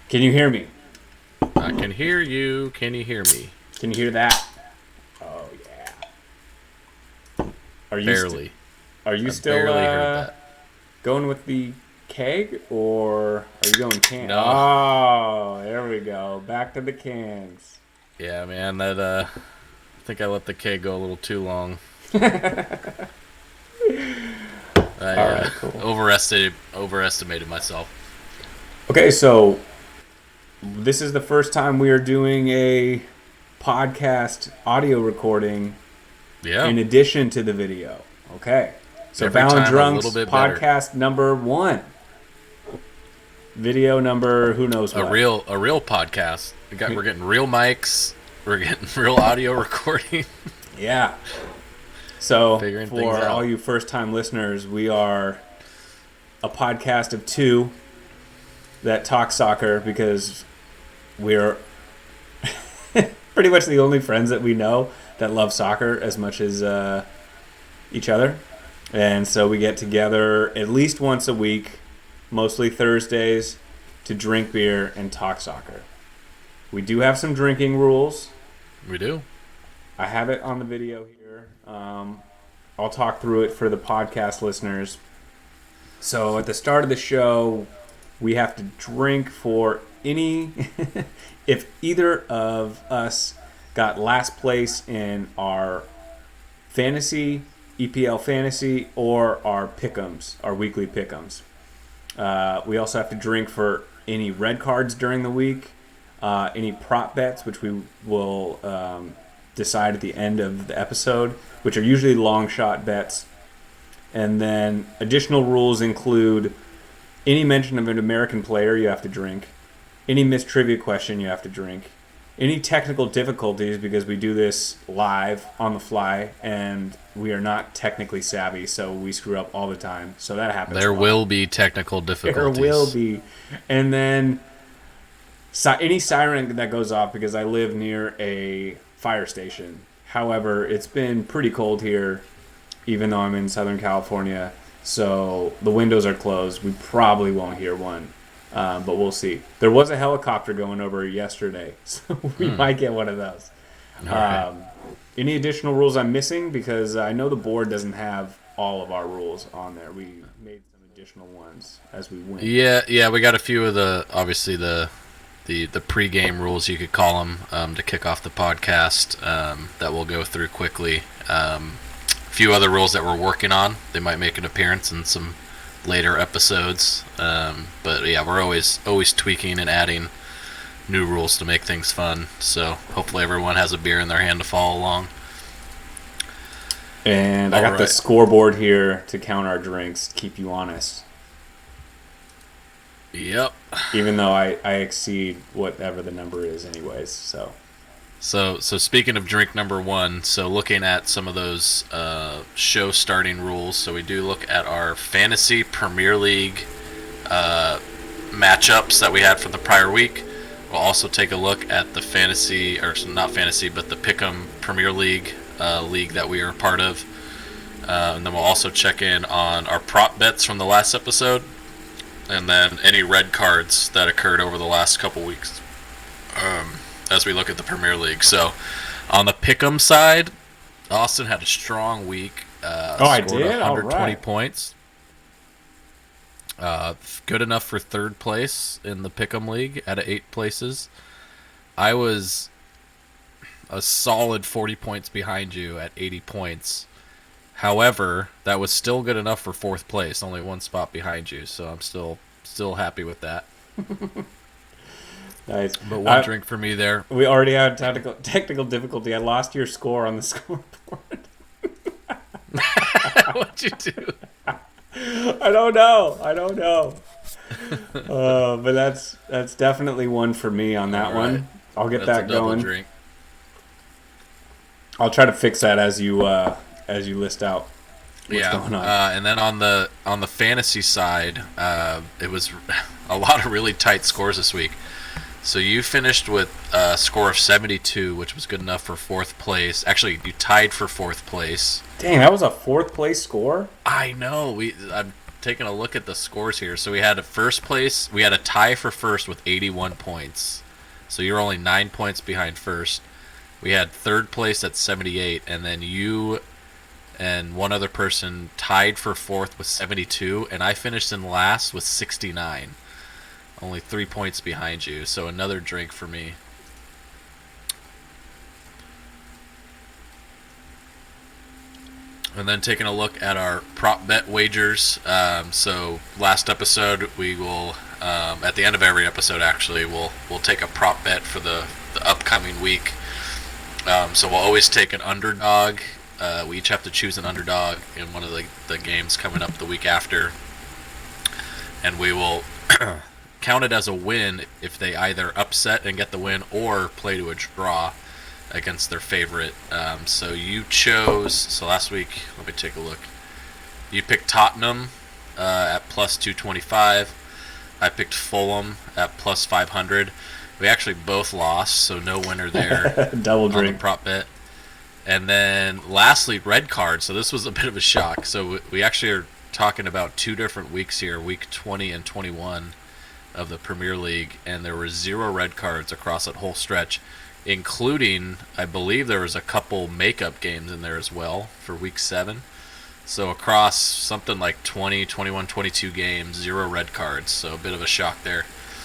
Can you hear me? I can hear you. Can you hear me? Can you hear that? Oh yeah. Are you Barely. are you I still barely heard that. going with the keg or are you going can? No. Oh, there we go. Back to the cans. Yeah, man. I think I let the keg go a little too long. I All right, cool. overestimated myself. Okay, so this is the first time we are doing a podcast audio recording Yeah. in addition to the video. Okay. So Every Val and time a little Drunks bit better. podcast number 1. Video number who knows A what. real podcast. We're getting real mics. We're getting real audio recording. Yeah. So Figuring things for out. all you first time listeners, we are a podcast of 2 that talk soccer because we're pretty much the only friends that we know that love soccer as much as each other. And so we get together at least once a week, mostly Thursdays, to drink beer and talk soccer. We do have some drinking rules. We do. I have it on the video here. I'll talk through it for the podcast listeners. So at the start of the show, we have to drink for any... if either of us got last place in our fantasy, EPL fantasy, or our Pickems, our weekly Pickems. We also have to drink for any red cards during the week, any prop bets, which we will decide at the end of the episode, which are usually long shot bets. And then additional rules include any mention of an American player you have to drink, any missed trivia question you have to drink, any technical difficulties because we do this live on the fly and we are not technically savvy, so we screw up all the time. So that happens. There will be technical difficulties. There will be. And then any siren that goes off because I live near a fire station. However, it's been pretty cold here, even though I'm in Southern California. So the windows are closed. We probably won't hear one. But we'll see. There was a helicopter going over yesterday, so we might get one of those. Right. Any additional rules I'm missing? Because I know the board doesn't have all of our rules on there. We made some additional ones as we went. Yeah, we got a few of obviously the pre-game rules, you could call them, to kick off the podcast, that we'll go through quickly. A few other rules that we're working on. They might make an appearance in some later episodes. But yeah, we're always tweaking and adding new rules to make things fun. So hopefully everyone has a beer in their hand to follow along. And I got the scoreboard here to count our drinks, to keep you honest. Yep. Even though I exceed whatever the number is anyways, so. So speaking of drink number 1, so looking at some of those show starting rules, so we do look at our fantasy Premier League matchups that we had from the prior week. We'll also take a look at the fantasy, or not fantasy, but the Pick'em Premier League league that we are a part of. And then we'll also check in on our prop bets from the last episode, and then any red cards that occurred over the last couple weeks. As we look at the Premier League. So, on the Pick'em side, Austin had a strong week. I scored did? 120 All right. points. Good enough for third place in the Pick'em League out of 8 places. I was a solid 40 points behind you at 80 points. However, that was still good enough for 4th place, only 1 spot behind you. So I'm still happy with that. Nice. But one drink for me there. We already had technical difficulty. I lost your score on the scoreboard. What'd you do? I don't know. But that's definitely one for me on that All right. one. I'll get That's that a double going. drink. I'll try to fix that as you list out what's going on. And then on the fantasy side, it was a lot of really tight scores this week. So you finished with a score of 72, which was good enough for 4th place. Actually, you tied for 4th place. Dang, that was a 4th place score? I know. taking a look at the scores here. So we had a tie for first with 81 points. So you're only 9 points behind first. We had third place at 78, and then you and one other person tied for fourth with 72, and I finished in last with 69. Only 3 points behind you, so another drink for me. And then taking a look at our prop bet wagers. So last episode, we will, at the end of every episode actually, we'll take a prop bet for the upcoming week. So we'll always take an underdog. We each have to choose an underdog in one of the games coming up the week after. And we will count it as a win if they either upset and get the win or play to a draw against their favorite. So you chose, so last week, let me take a look. You picked Tottenham at plus 225. I picked Fulham at plus 500. We actually both lost, so no winner there. Double drink. On the prop bet. And then lastly, red card. So this was a bit of a shock. So we actually are talking about 2 different weeks here, week 20 and 21 of the Premier League, and there were 0 red cards across that whole stretch, including, I believe there was a couple makeup games in there as well for week 7. So across something like 20, 21, 22 games, 0 red cards. So a bit of a shock there.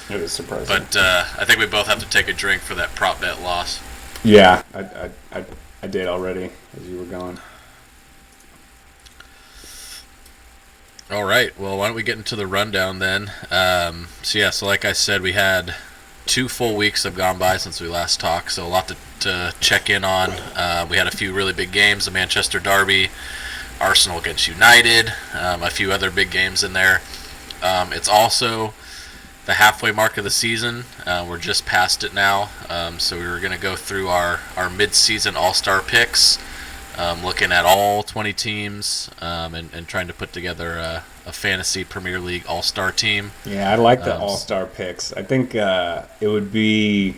It was surprising. But I think we both have to take a drink for that prop bet loss. Yeah, I did already as you were going. All right. Well, why don't we get into the rundown then? So like I said, we had 2 full weeks have gone by since we last talked, so a lot to check in on. We had a few really big games, the Manchester Derby, Arsenal against United, a few other big games in there. It's also the halfway mark of the season. We're just past it now, so we were going to go through our mid-season all-star picks, looking at all 20 teams and trying to put together a fantasy Premier League all-star team. Yeah, I like the all-star picks. I think it would be...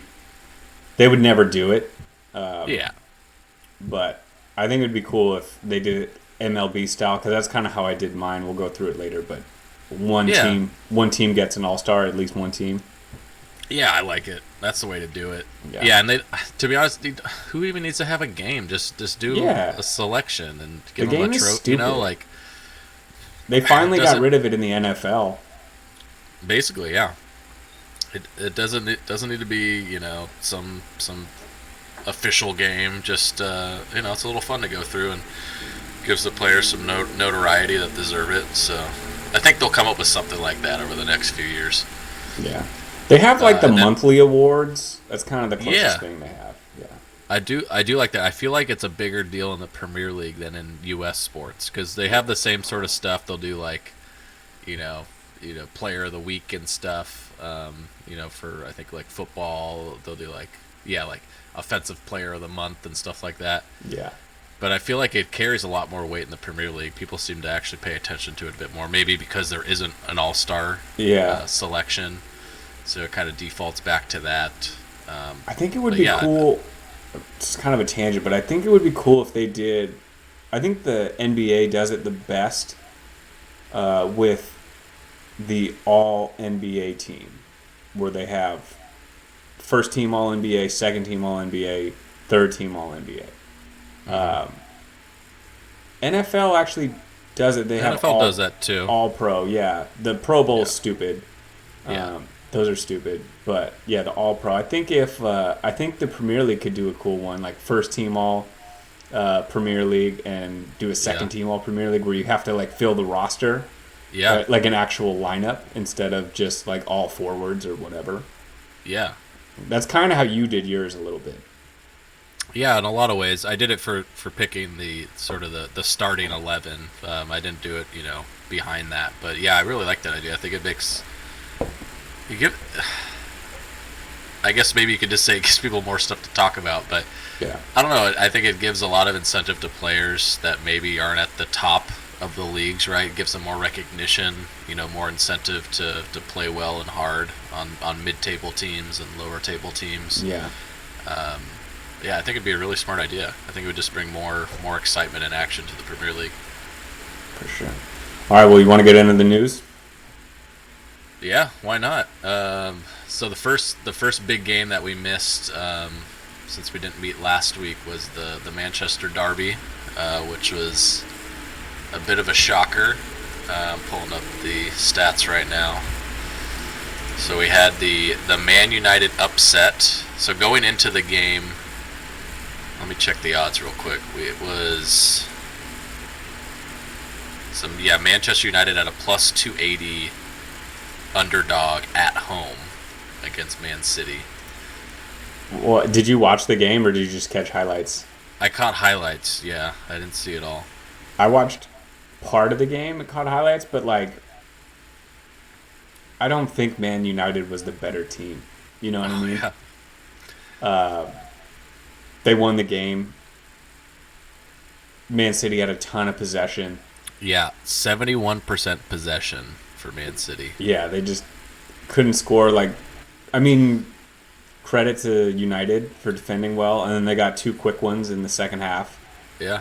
They would never do it. Yeah. But I think it would be cool if they did it MLB style, because that's kind of how I did mine. We'll go through it later, but one team gets an all-star, at least one team. Yeah, I like it. That's the way to do it. Yeah, and to be honest, who even needs to have a game? Just do a selection and give them a trophy. You know, like they finally got rid of it in the NFL. Basically, yeah. It doesn't need to be some official game. Just it's a little fun to go through and gives the players some notoriety that deserve it. So I think they'll come up with something like that over the next few years. Yeah. They have the monthly awards. That's kind of the closest thing they have. Yeah. I do like that. I feel like it's a bigger deal in the Premier League than in U.S. sports, because they have the same sort of stuff. They'll do player of the week and stuff. For I think like football, they'll do like offensive player of the month and stuff like that. Yeah. But I feel like it carries a lot more weight in the Premier League. People seem to actually pay attention to it a bit more, maybe because there isn't an all-star selection. So it kind of defaults back to that. I think it would be cool. It's kind of a tangent, but I think it would be cool if they did. I think the NBA does it the best with the All-NBA team, where they have first team All-NBA, second team All-NBA, third team All-NBA. NFL actually does it. They have NFL does that too. All-Pro, yeah. The Pro Bowl is stupid. Those are stupid, but yeah, the All-Pro. I think I think the Premier League could do a cool one, like first team All Premier League, and do a second team All Premier League, where you have to fill the roster, like an actual lineup instead of just all forwards or whatever. Yeah, that's kind of how you did yours a little bit. Yeah, in a lot of ways, I did it for picking the sort of the starting 11. I didn't do it, behind that, but yeah, I really like that idea. I think it makes. I guess maybe you could just say it gives people more stuff to talk about, but I don't know. I think it gives a lot of incentive to players that maybe aren't at the top of the leagues, right? It gives them more recognition, more incentive to play well and hard on mid-table teams and lower-table teams. Yeah. I think it'd be a really smart idea. I think it would just bring more excitement and action to the Premier League. For sure. All right, well, you want to get into the news? Yeah, why not? So the first big game that we missed, since we didn't meet last week, was the Manchester Derby, which was a bit of a shocker. I'm pulling up the stats right now. So we had the Man United upset. So going into the game, let me check the odds real quick. It was Manchester United at a plus 280 underdog at home against Man City. Well, did you watch the game or did you just catch highlights? I caught highlights. Yeah, I didn't see it all. I watched part of the game and caught highlights, but like, I don't think Man United was the better team. You know what I mean? Yeah. They won the game. Man City had a ton of possession. Yeah, 71% possession for Man City. Yeah, they just couldn't score. Like, I mean, credit to United for defending well, and then they got two quick ones in the second half. Yeah.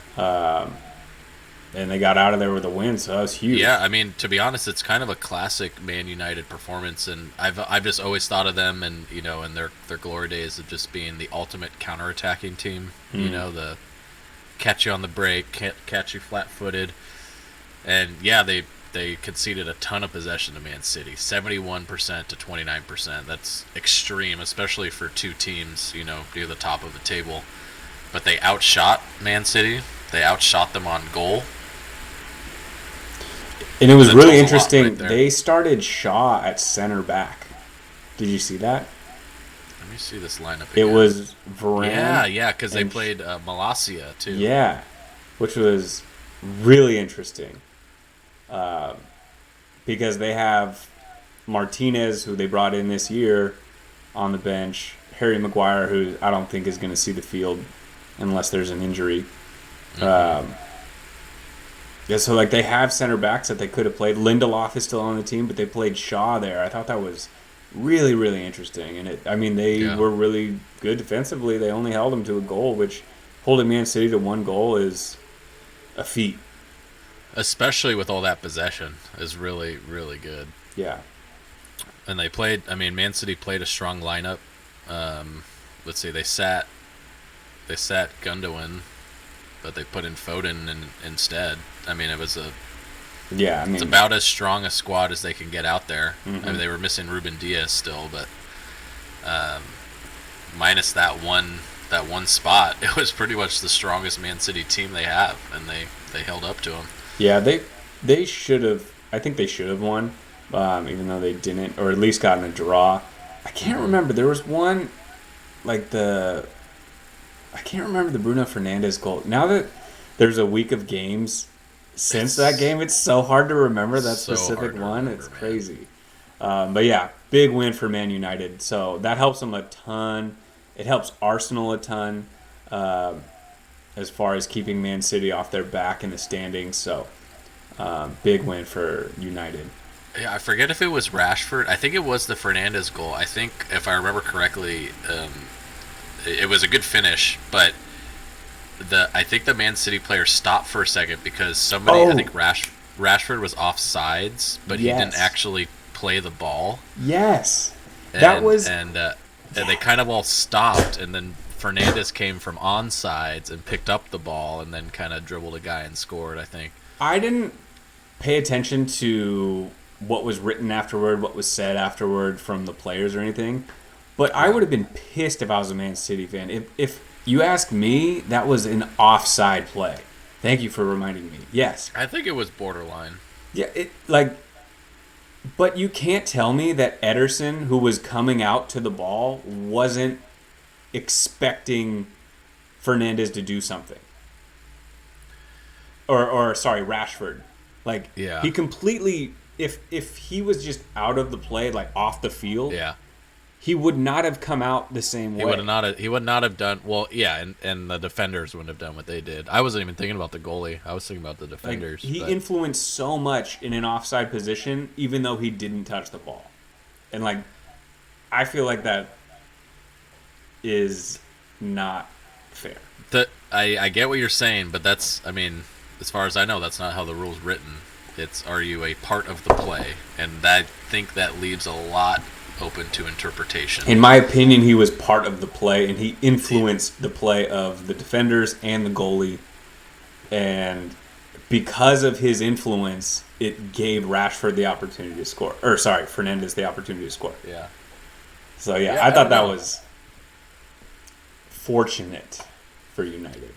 And they got out of there with a win, so that was huge. Yeah, I mean, to be honest, it's kind of a classic Man United performance, and I've just always thought of them, and in their glory days of just being the ultimate counterattacking team. The catch you on the break, catch you flat-footed, and yeah, they conceded a ton of possession to Man City, 71% to 29%. That's extreme, especially for two teams, near the top of the table. But they outshot Man City. They outshot them on goal. And it was really interesting. They started Shaw at center back. Did you see that? Let me see this lineup again. It was Varane. Yeah, because they played Malacia too. Yeah, which was really interesting. Because they have Martinez, who they brought in this year, on the bench. Harry Maguire, who I don't think is going to see the field unless there's an injury. Yeah, so like they have center backs that they could have played. Lindelof is still on the team, but they played Shaw there. I thought that was really, really interesting. And they were really good defensively. They only held them to a goal, which holding Man City to one goal is a feat. Especially with all that possession is really, really good. Yeah. And they played, Man City played a strong lineup. Let's see, they sat Gundogan, but they put in Foden instead. It was it's about as strong a squad as they can get out there. Mm-hmm. They were missing Ruben Diaz still, but minus that one spot, it was pretty much the strongest Man City team they have, and they held up to them. Yeah, they should have. I think they should have won, even though they didn't, or at least gotten a draw. I can't remember. There was one, I can't remember the Bruno Fernandes goal. Now that there's a week of games since that game, it's so hard to remember that specific one. It's crazy. But yeah, big win for Man United. So that helps them a ton. It helps Arsenal a ton as far as keeping Man City off their back in the standings. So big win for United. Yeah, I forget if it was Rashford. I think it was the Fernandes goal. I think, if I remember correctly, it was a good finish, but I think the Man City player stopped for a second because somebody, I think Rashford was offsides, but he didn't actually play the ball. Yes. And they kind of all stopped, and then Fernandes came from onsides and picked up the ball and then kind of dribbled a guy and scored, I think. I didn't pay attention to what was written afterward, what was said afterward from the players or anything. But I would have been pissed if I was a Man City fan. If you ask me, that was an offside play. Thank you for reminding me. Yes. I think it was borderline. Yeah, but you can't tell me that Ederson, who was coming out to the ball, wasn't expecting Fernandes to do something. Or sorry, Rashford. He completely, if he was just out of the play, off the field, he would not have come out the same way. He would not have done well. Yeah, and the defenders wouldn't have done what they did. I wasn't even thinking about the goalie. I was thinking about the defenders. He influenced so much in an offside position, even though he didn't touch the ball. And I feel like that is not fair. I get what you're saying, but that's, as far as I know, that's not how the rule's written. It's, are you a part of the play? And I think that leaves a lot open to interpretation. In my opinion, he was part of the play, and he influenced the play of the defenders and the goalie. And because of his influence, it gave Rashford the opportunity to score. Or, sorry, Fernandes the opportunity to score. Yeah. So, yeah, I thought that was fortunate for United.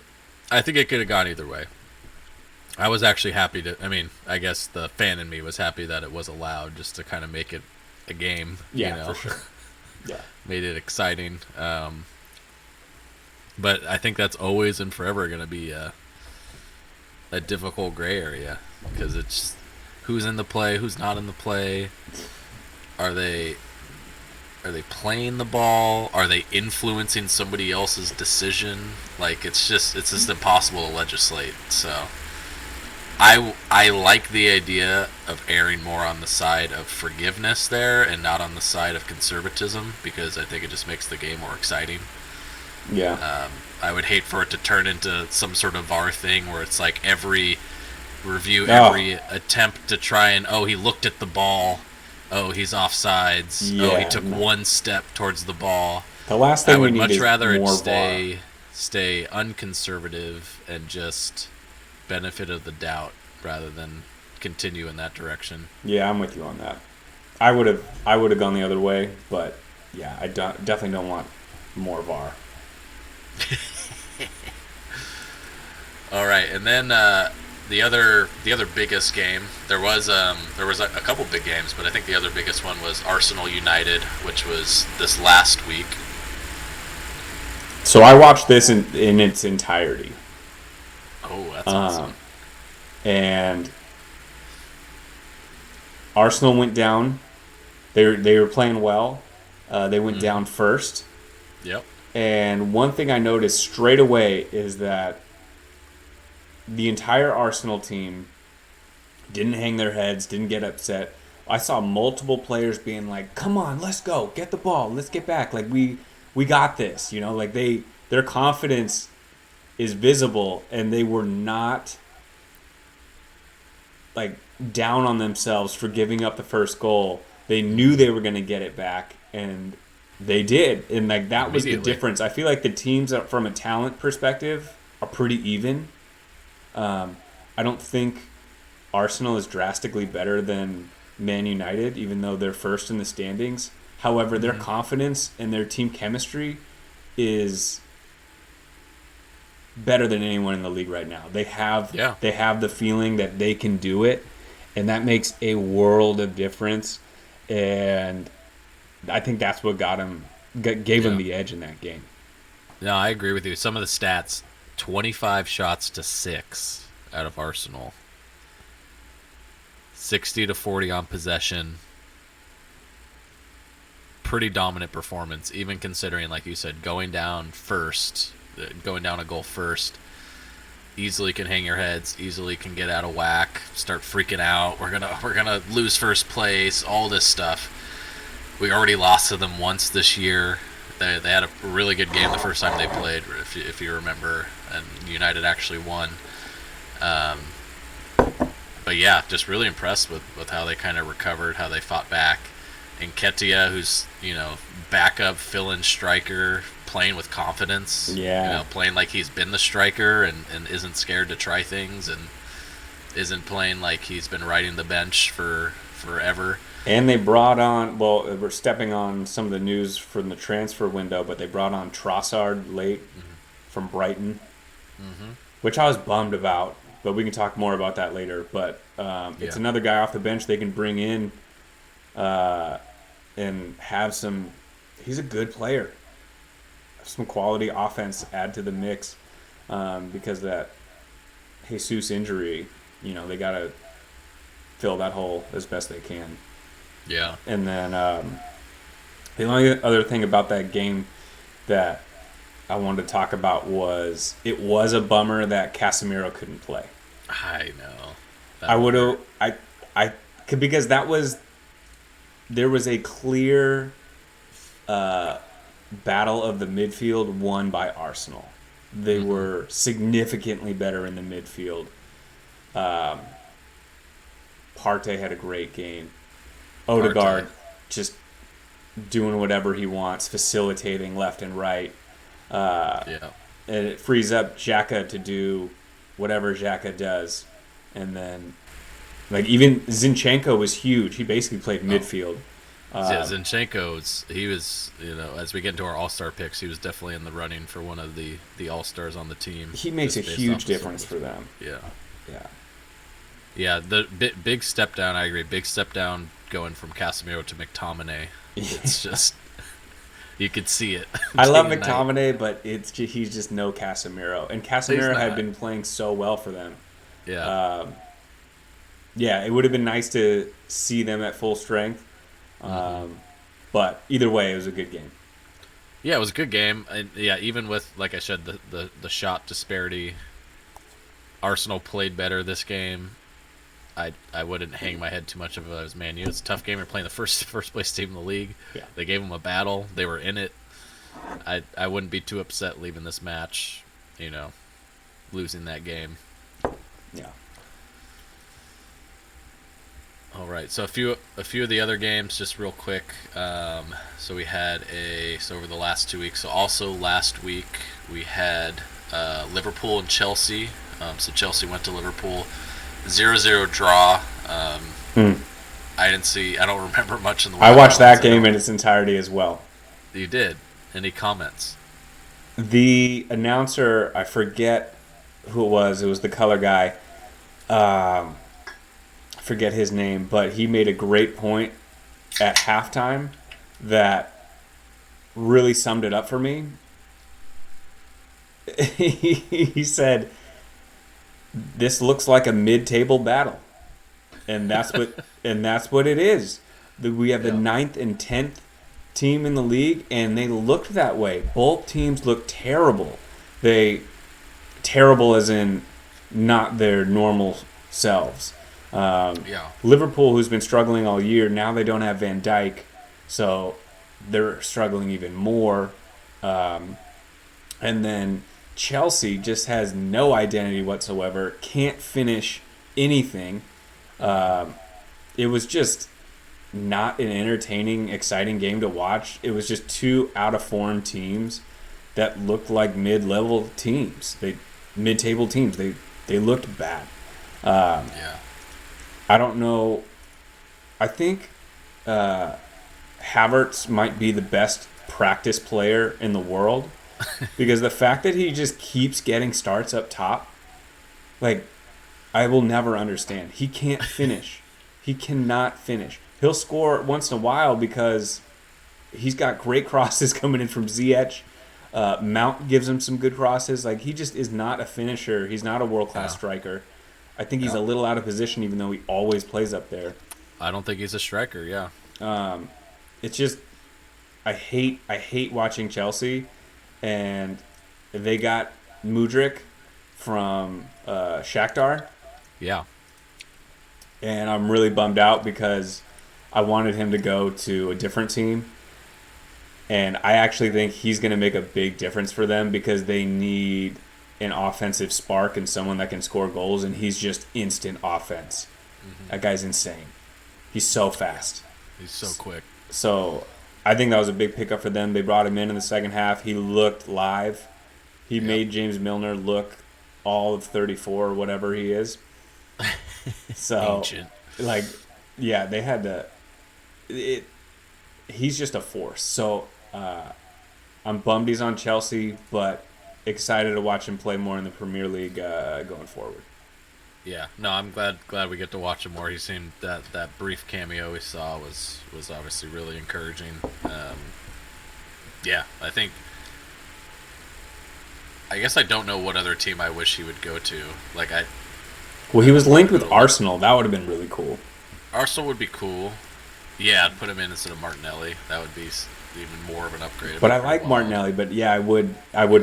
I think it could have gone either way. I was actually happy to... I mean, I guess the fan in me was happy that it was allowed just to kind of make it a game. Yeah, you know? for sure. Yeah. Made it exciting. But I think that's always and forever going to be a difficult gray area, because it's who's in the play, who's not in the play. Are they playing the ball? Are they influencing somebody else's decision? Like, it's just impossible to legislate. So I like the idea of erring more on the side of forgiveness there and not on the side of conservatism, because I think it just makes the game more exciting. Yeah. I would hate for it to turn into some sort of VAR thing where it's like every review, every attempt to try and, he looked at the ball, he's offsides, he took one step towards the ball. The last thing I would we need much is rather it more stay unconservative and just benefit of the doubt rather than continue in that direction. Yeah, I'm with you on that. I would have gone the other way, but yeah, I definitely don't want more VAR. All right, and then the other biggest game, there was a couple big games, but I think the other biggest one was Arsenal United, which was this last week. So I watched this in its entirety. Oh, that's awesome. And Arsenal went down. They were playing well. They went down first. Yep. And one thing I noticed straight away is that the entire Arsenal team didn't hang their heads, didn't get upset. I saw multiple players being like, "Come on, let's go, get the ball, let's get back. Like we got this." You know, like their confidence is visible, and they were not like down on themselves for giving up the first goal. They knew they were going to get it back, and they did. And like that was the difference. I feel like the teams from a talent perspective are pretty even. I don't think Arsenal is drastically better than Man United, even though they're first in the standings. However, their confidence and their team chemistry is better than anyone in the league right now. They have the feeling that they can do it, and that makes a world of difference. And I think that's what gave them the edge in that game. No, I agree with you. Some of the stats: 25 shots to 6 out of Arsenal, 60-40 on possession. Pretty dominant performance, even considering, like you said, going down a goal first. Easily can hang your heads, easily can get out of whack, start freaking out. We're gonna lose first place, all this stuff. We already lost to them once this year. They had a really good game the first time they played, if you remember, and United actually won. But yeah, just really impressed with how they kind of recovered, how they fought back. And Nketiah, who's, backup fill-in striker, playing with confidence. Yeah. Playing like he's been the striker and isn't scared to try things and isn't playing like he's been riding the bench for forever. And they brought on, we're stepping on some of the news from the transfer window, but they brought on Trossard late from Brighton, which I was bummed about, but we can talk more about that later. But it's another guy off the bench they can bring in and have some. He's a good player. Some quality offense add to the mix because that Jesus injury, they got to fill that hole as best they can. Yeah. And then the only other thing about that game that I wanted to talk about was it was a bummer that Casemiro couldn't play. I know. I would have because there was a clear battle of the midfield won by Arsenal. They were significantly better in the midfield. Partey had a great game. Odegaard just doing whatever he wants, facilitating left and right. Yeah. And it frees up Xhaka to do whatever Xhaka does. And then, like, even Zinchenko was huge. He basically played midfield. Yeah, Zinchenko, he was, as we get into our all-star picks, he was definitely in the running for one of the all-stars on the team. He makes a huge difference for them. Yeah. Yeah. Yeah, the big step down, I agree. Big step down going from Casemiro to McTominay. It's just, you could see it. I love McTominay, but he's just no Casemiro. And Casemiro had been playing so well for them. Yeah. Yeah, it would have been nice to see them at full strength. But either way, it was a good game. Yeah, it was a good game. And yeah, even with, like I said, the shot disparity, Arsenal played better this game. I wouldn't hang my head too much of it as Man U. It's a tough game. They're playing the first place team in the league. Yeah. They gave them a battle. They were in it. I wouldn't be too upset leaving this match, losing that game. Yeah. All right. So a few of the other games, just real quick. So we had over the last 2 weeks. So also last week we had Liverpool and Chelsea. So Chelsea went to Liverpool. 0-0 draw. I don't remember much in the I watched that game in its entirety as well. You did? Any comments? The announcer, I forget who it was. It was the color guy. I forget his name, but he made a great point at halftime that really summed it up for me. He said, "This looks like a mid-table battle," and that's what it is. We have the 9th and 10th team in the league, and they looked that way. Both teams looked terrible. Terrible as in not their normal selves. Liverpool, who's been struggling all year, now they don't have Van Dijk, so they're struggling even more. And then Chelsea just has no identity whatsoever, can't finish anything. It was just not an entertaining, exciting game to watch. It was just two out-of-form teams that looked like mid-level teams. Mid-table teams. They looked bad. I don't know. I think Havertz might be the best practice player in the world because the fact that he just keeps getting starts up top, like, I will never understand. He can't finish. He cannot finish. He'll score once in a while because he's got great crosses coming in from Ziyech. Mount gives him some good crosses. Like, he just is not a finisher. He's not a world-class striker. I think he's a little out of position, even though he always plays up there. I don't think he's a striker. Yeah. It's just I hate watching Chelsea, and they got Mudryk from Shakhtar. Yeah. And I'm really bummed out because I wanted him to go to a different team. And I actually think he's going to make a big difference for them because they need an offensive spark and someone that can score goals, and he's just instant offense. Mm-hmm. That guy's insane. He's so fast. He's so quick. So I think that was a big pickup for them. They brought him in the second half. He looked live. He made James Milner look all of 34 or whatever he is. So, ancient. Like, yeah, they had to. He's just a force. So I'm bummed he's on Chelsea, but excited to watch him play more in the Premier League going forward. Yeah, no, I'm glad we get to watch him more. He seemed that brief cameo we saw was obviously really encouraging. Yeah, I guess I don't know what other team I wish he would go to. Well, he was linked with Arsenal. That would have been really cool. Arsenal would be cool. Yeah, I'd put him in instead of Martinelli. That would be even more of an upgrade. But I like Martinelli. But yeah, I would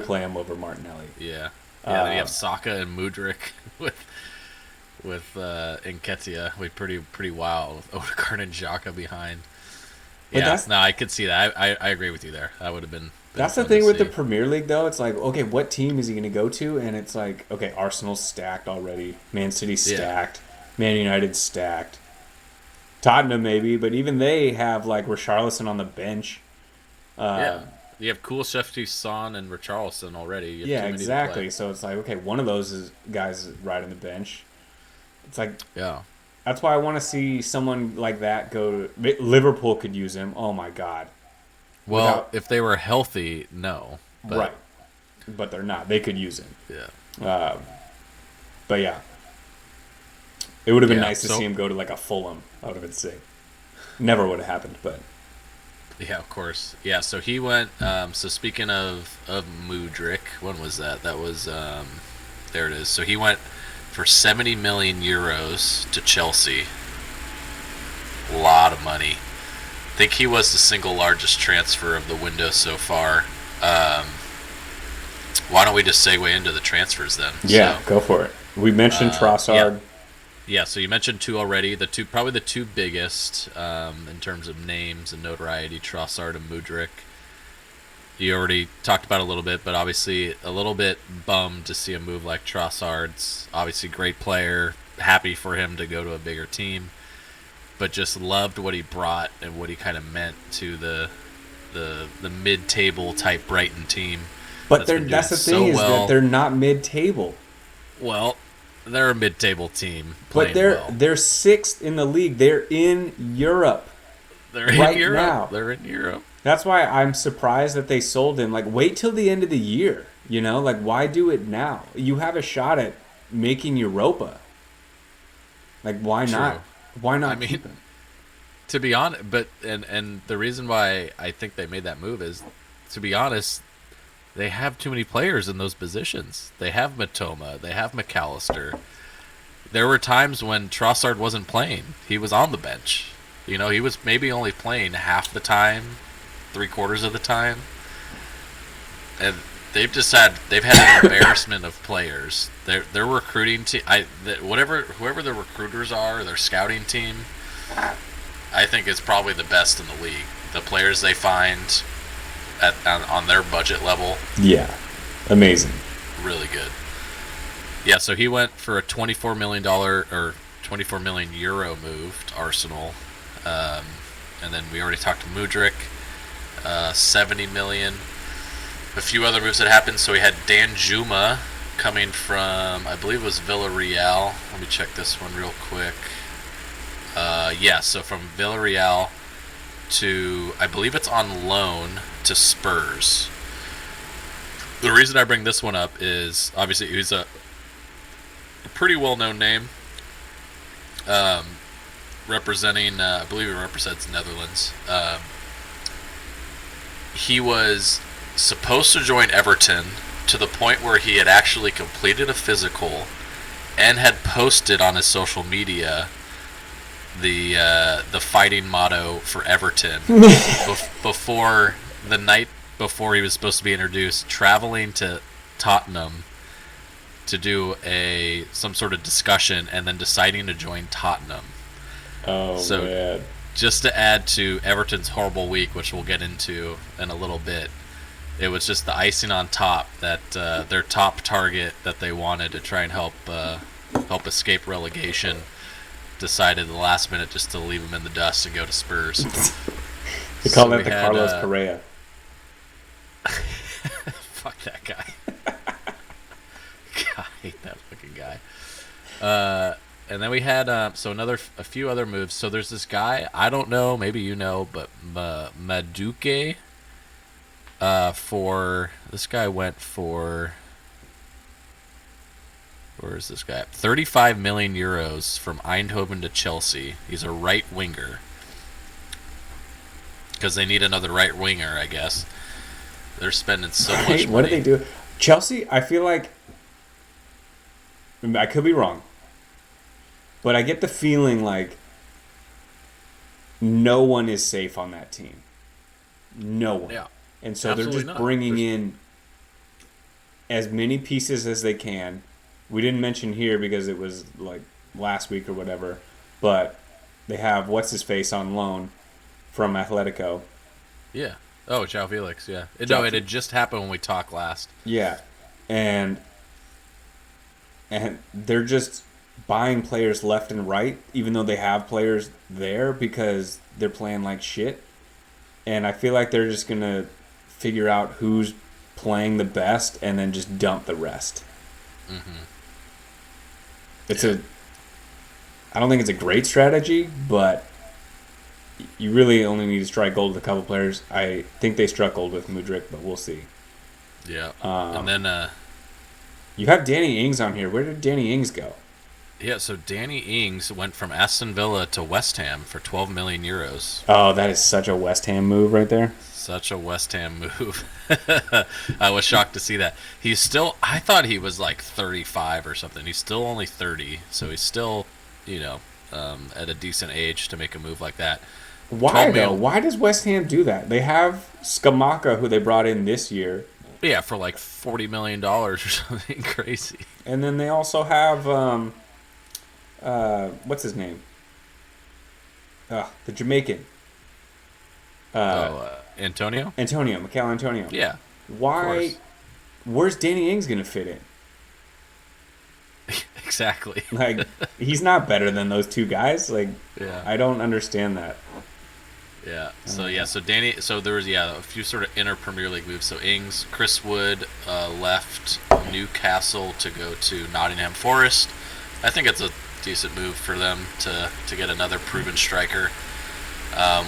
play him over Martinelli. Yeah. Then you have Saka and Mudryk with Nketiah. We pretty wild with Odegaard and Xhaka behind. Yeah, no, I could see that. I agree with you there. That would have been. That's the thing with the Premier League, though. It's like, okay, what team is he going to go to? And it's like, okay, Arsenal's stacked already. Man City's stacked. Man United's stacked. Tottenham maybe, but even they have like Richarlison on the bench. Yeah. You have Kulusevski, Son, and Richarlison already. You have Yeah, too many to play. exactly. So it's like, okay, one of those guys is riding the bench. It's like, Yeah. that's why I want to see someone like that go. Liverpool could use him. Oh my god. Well, if they were healthy, no. But, right, but they're not. They could use him. Yeah. But yeah, it would have been Yeah, nice to see him go to like a Fulham. I would have been sick. Never would have happened, but Yeah, of course. Yeah, so he went. So speaking of Mudryk, when was that? That was there it is. So he went for 70 million euros to Chelsea. A lot of money. I think he was the single largest transfer of the window so far. Why don't we just segue into the transfers then? Yeah, go for it. We mentioned Trossard. Yeah, so you mentioned two already. Probably the two biggest in terms of names and notoriety, Trossard and Mudryk. You already talked about it a little bit, but obviously a little bit bummed to see a move like Trossard's. Obviously great player, happy for him to go to a bigger team, but just loved what he brought and what he kind of meant to the mid-table type Brighton team. But that's the thing is that they're not mid-table. Well, they're a mid-table team, but they're sixth in the league. They're in Europe. They're in Europe. Now. They're in Europe. That's why I'm surprised that they sold him. Like, wait till the end of the year. You know, like, why do it now? You have a shot at making Europa. Like, why not? Why not keep him? To be honest, and the reason why I think they made that move is, to be honest, they have too many players in those positions. They have Matoma. They have McAllister. There were times when Trossard wasn't playing. He was on the bench. You know, he was maybe only playing half the time, 3/4 of the time. And they've had an embarrassment of players. Their recruiting team, whoever the recruiters are, their scouting team, I think is probably the best in the league. The players they find on their budget level. Yeah, amazing. Really good. Yeah, so he went for a $24 million or 24 million euro move to Arsenal. And then we already talked to Mudryk, 70 million. A few other moves that happened. So we had Dan Juma coming from, I believe it was Villarreal. Let me check this one real quick. So from Villarreal to, I believe it's on loan to Spurs. The reason I bring this one up is obviously he's a pretty well-known name. Representing, I believe he represents Netherlands. He was supposed to join Everton to the point where he had actually completed a physical and had posted on his social media the fighting motto for Everton before the night before he was supposed to be introduced, traveling to Tottenham to do some sort of discussion and then deciding to join Tottenham. Oh, so, man. Just to add to Everton's horrible week, which we'll get into in a little bit, it was just the icing on top that their top target that they wanted to try and help escape relegation decided at the last minute just to leave him in the dust and go to Spurs. They call that the Carlos Correa. Fuck that guy. God, I hate that fucking guy. And then we had a few other moves. So there's this guy, I don't know, maybe you know, but Maduke. This guy went for, where is this guy? 35 million euros from Eindhoven to Chelsea. He's a right winger. Because they need another right winger, I guess. They're spending so much money. What do they do? Chelsea, I feel like, I could be wrong, but I get the feeling like no one is safe on that team. No one. Yeah. And so they're just bringing in as many pieces as they can. We didn't mention here because it was like last week or whatever, but they have what's-his-face on loan from Atletico. Yeah. Oh, João Felix, yeah. It had just happened when we talked last. Yeah. And they're just buying players left and right, even though they have players there because they're playing like shit. And I feel like they're just gonna figure out who's playing the best and then just dump the rest. Mm-hmm. I don't think it's a great strategy, but you really only need to strike gold with a couple players. I think they struck gold with Mudryk, but we'll see. Yeah. And then you have Danny Ings on here. Where did Danny Ings go? Yeah, so Danny Ings went from Aston Villa to West Ham for 12 million euros. Oh, that is such a West Ham move right there. Such a West Ham move. I was shocked to see that. He's still, I thought he was like 35 or something. He's still only 30, so he's still, at a decent age to make a move like that. Why though? Why does West Ham do that? They have Skamaka, who they brought in this year. Yeah, for like $40 million or something crazy. And then they also have, what's his name? The Jamaican. Antonio? Mikel Antonio. Yeah. Why? Where's Danny Ings going to fit in? Exactly. Like, he's not better than those two guys. Like, yeah. I don't understand that. Yeah. So there was a few sort of inner Premier League moves. So Ings, Chris Wood left Newcastle to go to Nottingham Forest. I think it's a decent move for them to get another proven striker.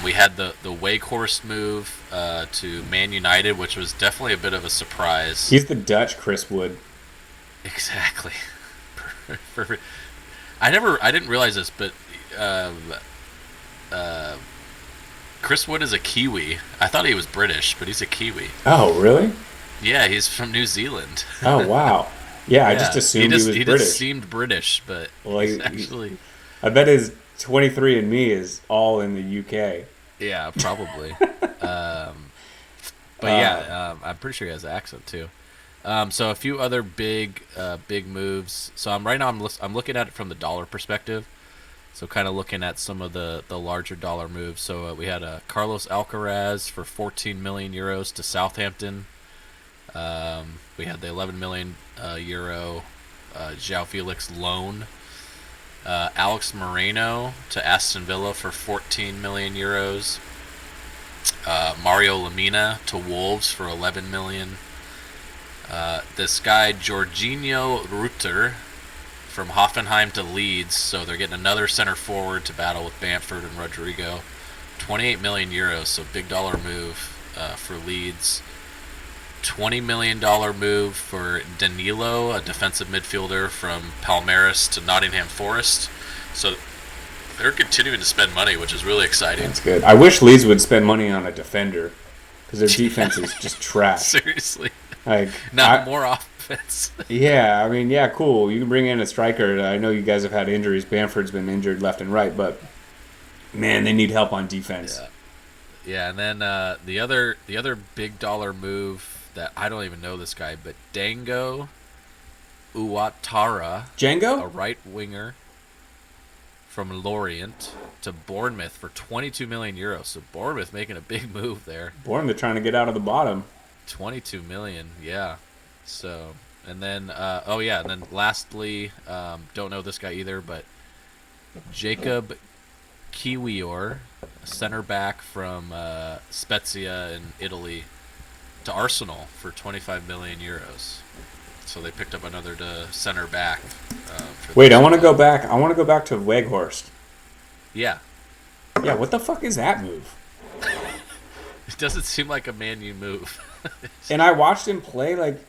We had the Wakehorst move to Man United, which was definitely a bit of a surprise. He's the Dutch Chris Wood. Exactly. Perfect. I didn't realize this, but Chris Wood is a Kiwi. I thought he was British, but he's a Kiwi. Oh, really? Yeah, he's from New Zealand. Oh, wow. Yeah, I just assumed he was British. He just seemed British, but he's actually... I bet his 23andMe is all in the UK. Yeah, probably. I'm pretty sure he has an accent too. So a few other big moves. So I'm looking at it from the dollar perspective. So kind of looking at some of the larger dollar moves. So we had Carlos Alcaraz for 14 million euros to Southampton. We had the 11 million euro João Felix loan. Alex Moreno to Aston Villa for 14 million euros. Mario Lemina to Wolves for 11 million. This guy Jorginho Rutter from Hoffenheim to Leeds, so they're getting another center forward to battle with Bamford and Rodrigo. 28 million euros, so big dollar move for Leeds. $20 million move for Danilo, a defensive midfielder from Palmeiras to Nottingham Forest. So they're continuing to spend money, which is really exciting. That's good. I wish Leeds would spend money on a defender because their defense is just trash. Seriously. Like more offense. Yeah, I mean, yeah, cool. You can bring in a striker. I know you guys have had injuries. Bamford's been injured left and right, but man, they need help on defense. Yeah, and then the other big dollar move that I don't even know this guy, but Dango Uwatara, Django, a right winger from Lorient to Bournemouth for 22 million euros. So Bournemouth making a big move there. Bournemouth trying to get out of the bottom. 22 million, yeah. So, and then and then lastly, don't know this guy either, but Jacob Kiwior, a center back from Spezia in Italy, to Arsenal for 25 million euros. So they picked up another center back. Wait, I want to go back. I want to go back to Weghorst. Yeah. Yeah, what the fuck is that move? It doesn't seem like a Man U move. And I watched him play, like,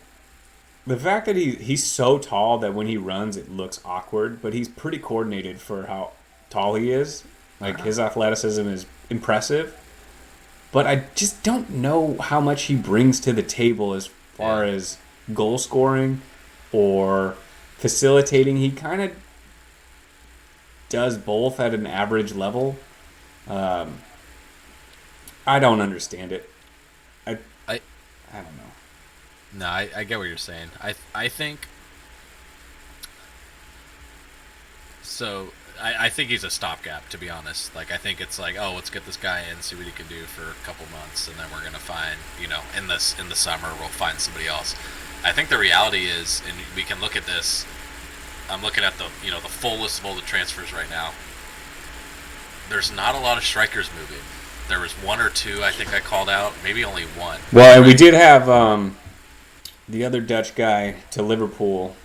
the fact that he's so tall that when he runs it looks awkward, but he's pretty coordinated for how tall he is. Like, his athleticism is impressive. But I just don't know how much he brings to the table as far as goal scoring or facilitating. He kind of does both at an average level. I don't understand it. I don't know. No, I get what you're saying. I think so. I think he's a stopgap, to be honest. Like, I think it's like, oh, let's get this guy in, see what he can do for a couple months, and then we're gonna find, in the summer we'll find somebody else. I think the reality is, and we can look at this, I'm looking at the the full list of all the transfers right now. There's not a lot of strikers moving. There was one or two I think I called out, maybe only one. Well, and we did have the other Dutch guy to Liverpool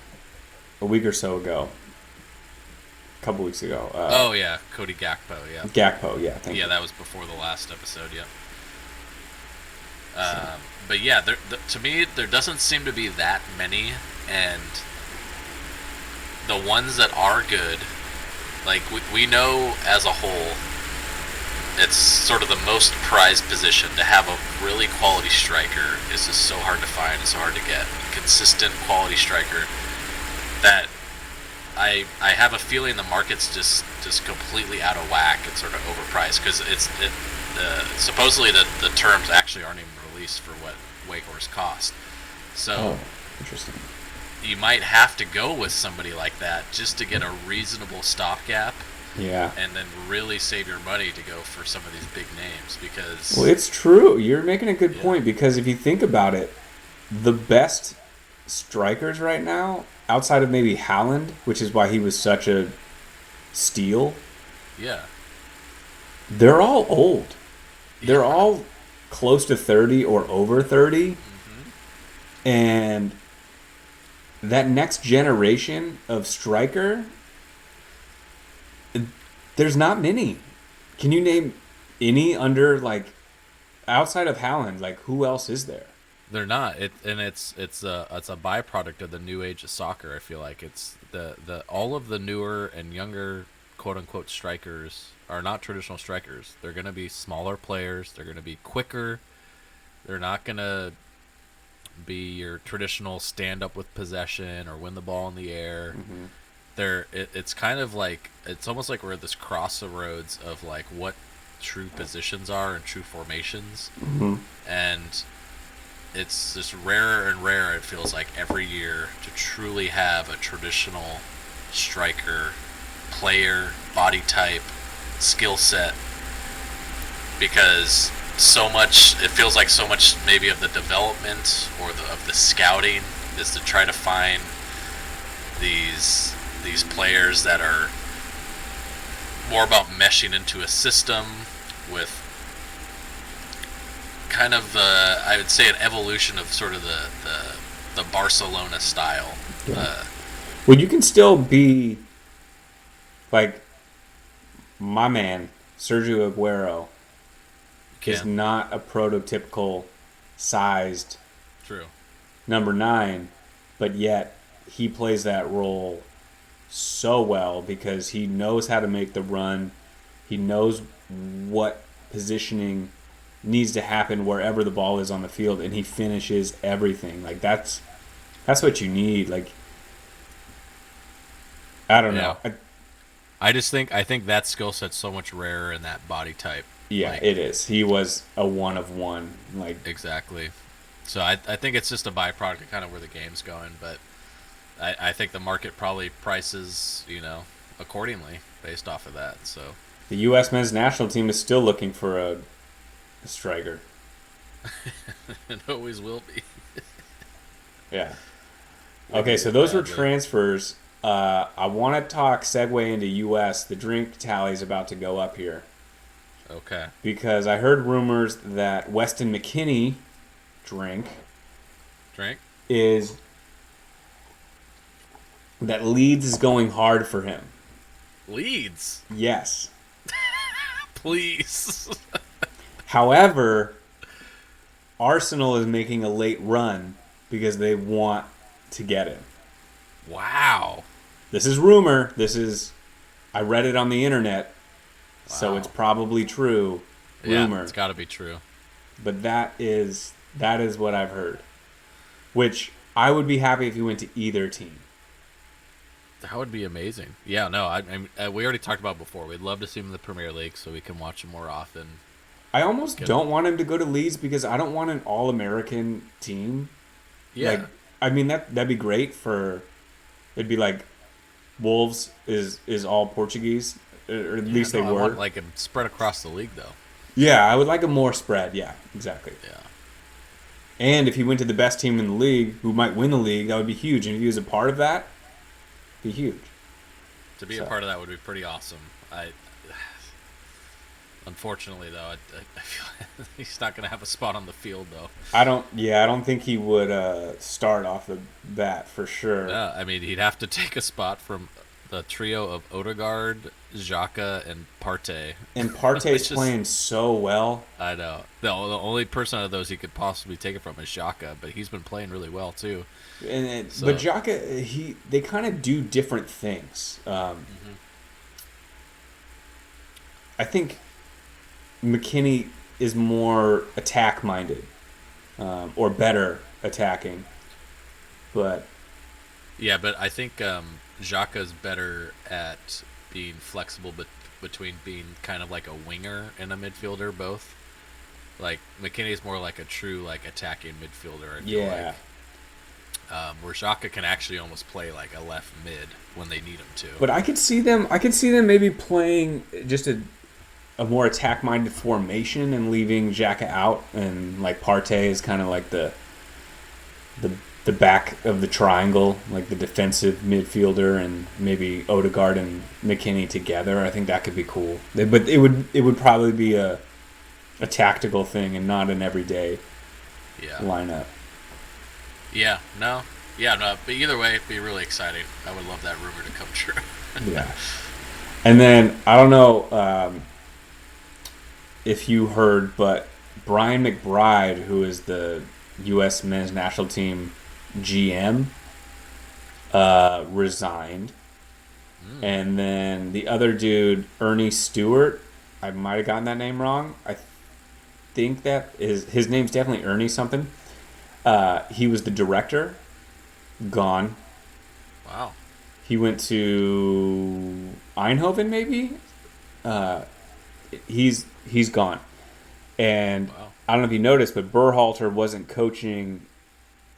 a week or so ago. A couple weeks ago. Oh yeah, Cody Gakpo. Yeah. Gakpo. Yeah. Thank you. That was before the last episode. Yep. But yeah, to me, there doesn't seem to be that many, and the ones that are good, like we know as a whole, it's sort of the most prized position. To have a really quality striker is just so hard to find, it's so hard to get. Consistent quality striker that I have a feeling the market's just completely out of whack and sort of overpriced, because supposedly the terms actually aren't even released for what Weghorst cost. So interesting. You might have to go with somebody like that just to get a reasonable stopgap. Yeah. And then really save your money to go for some of these big names, because... Well, it's true. You're making a good point, because if you think about it, the best strikers right now, outside of maybe Haaland, which is why he was such a steal... Yeah. They're all old. They're all close to 30 or over 30. Mm-hmm. And that next generation of striker, there's not many. Can you name any under, like, outside of Haaland, like, who else is there? They're not. It's a byproduct of the new age of soccer. I feel like it's the all of the newer and younger quote unquote strikers are not traditional strikers. They're going to be smaller players. They're going to be quicker. They're not going to be your traditional stand up with possession or win the ball in the air. Mm-hmm. It's kind of like, it's almost like we're at this crossroads of like what true positions are and true formations. Mm-hmm. And it's just rarer and rarer, it feels like, every year to truly have a traditional striker player, body type, skill set, because so much, it feels like so much maybe of the development or of the scouting is to try to find these players that are more about meshing into a system with kind of I would say an evolution of sort of the Barcelona style. Yeah. Well, you can still be like my man Sergio Aguero is not a prototypical sized number 9, but yet he plays that role so well because he knows how to make the run. He knows what positioning needs to happen wherever the ball is on the field, and he finishes everything. Like that's what you need. Like, I don't know. I think that skill set's so much rarer in that body type. Yeah, like, it is. He was a one of one. Like, exactly. So I think it's just a byproduct of kind of where the game's going, but I think the market probably prices, accordingly based off of that. So the U.S. men's national team is still looking for a striker. It always will be. Yeah. Okay, so those were transfers. I want to segue into U.S. The drink tally is about to go up here. Okay. Because I heard rumors that Weston McKennie drink is that Leeds is going hard for him. Leeds? Yes. Please. However, Arsenal is making a late run because they want to get him. Wow. This is rumor. I read it on the internet, so it's probably true. Rumor. Yeah, it's got to be true. But that is what I've heard. Which I would be happy if he went to either team. That would be amazing. Yeah, no, we already talked about it before. We'd love to see him in the Premier League so we can watch him more often. I almost don't want him to go to Leeds because I don't want an all-American team. Yeah. Like, I mean, that'd be great it'd be like Wolves is all Portuguese, or at least they were. I want like him spread across the league, though. Yeah, I would like him more spread. Yeah, exactly. Yeah. And if he went to the best team in the league, who might win the league, that would be huge. And if he was a part of that, Be huge. To be a part of that would be pretty awesome. Unfortunately, though, I feel he's not going to have a spot on the field, though. I don't think he would start off the bat for sure. I mean, he'd have to take a spot from the trio of Odegaard, Xhaka, and Partey. And Partey's playing so well. I know. The only person out of those he could possibly take it from is Xhaka, but he's been playing really well, too. But Xhaka, they kind of do different things. I think McKinney is more attack-minded, or better attacking. But yeah, but I think Xhaka's better at being flexible between being kind of like a winger and a midfielder, both. Like McKinney's more like a true like attacking midfielder. I feel like. Where Xhaka can actually almost play like a left mid when they need him to. But I could see them maybe playing just a more attack-minded formation and leaving Xhaka out, and like Partey is kind of like the back of the triangle, like the defensive midfielder, and maybe Odegaard and McKinney together. I think that could be cool. But it would probably be a tactical thing and not an everyday lineup. Yeah, no. But either way, it'd be really exciting. I would love that rumor to come true. Yeah. And then, I don't know if you heard, but Brian McBride, who is the U.S. men's national team GM, resigned. And then the other dude, Ernie Stewart, I might have gotten that name wrong. I think that his name's definitely Ernie something. He was the director. Gone. Wow. He went to Eindhoven, maybe. He's gone. And I don't know if you noticed, but Berhalter wasn't coaching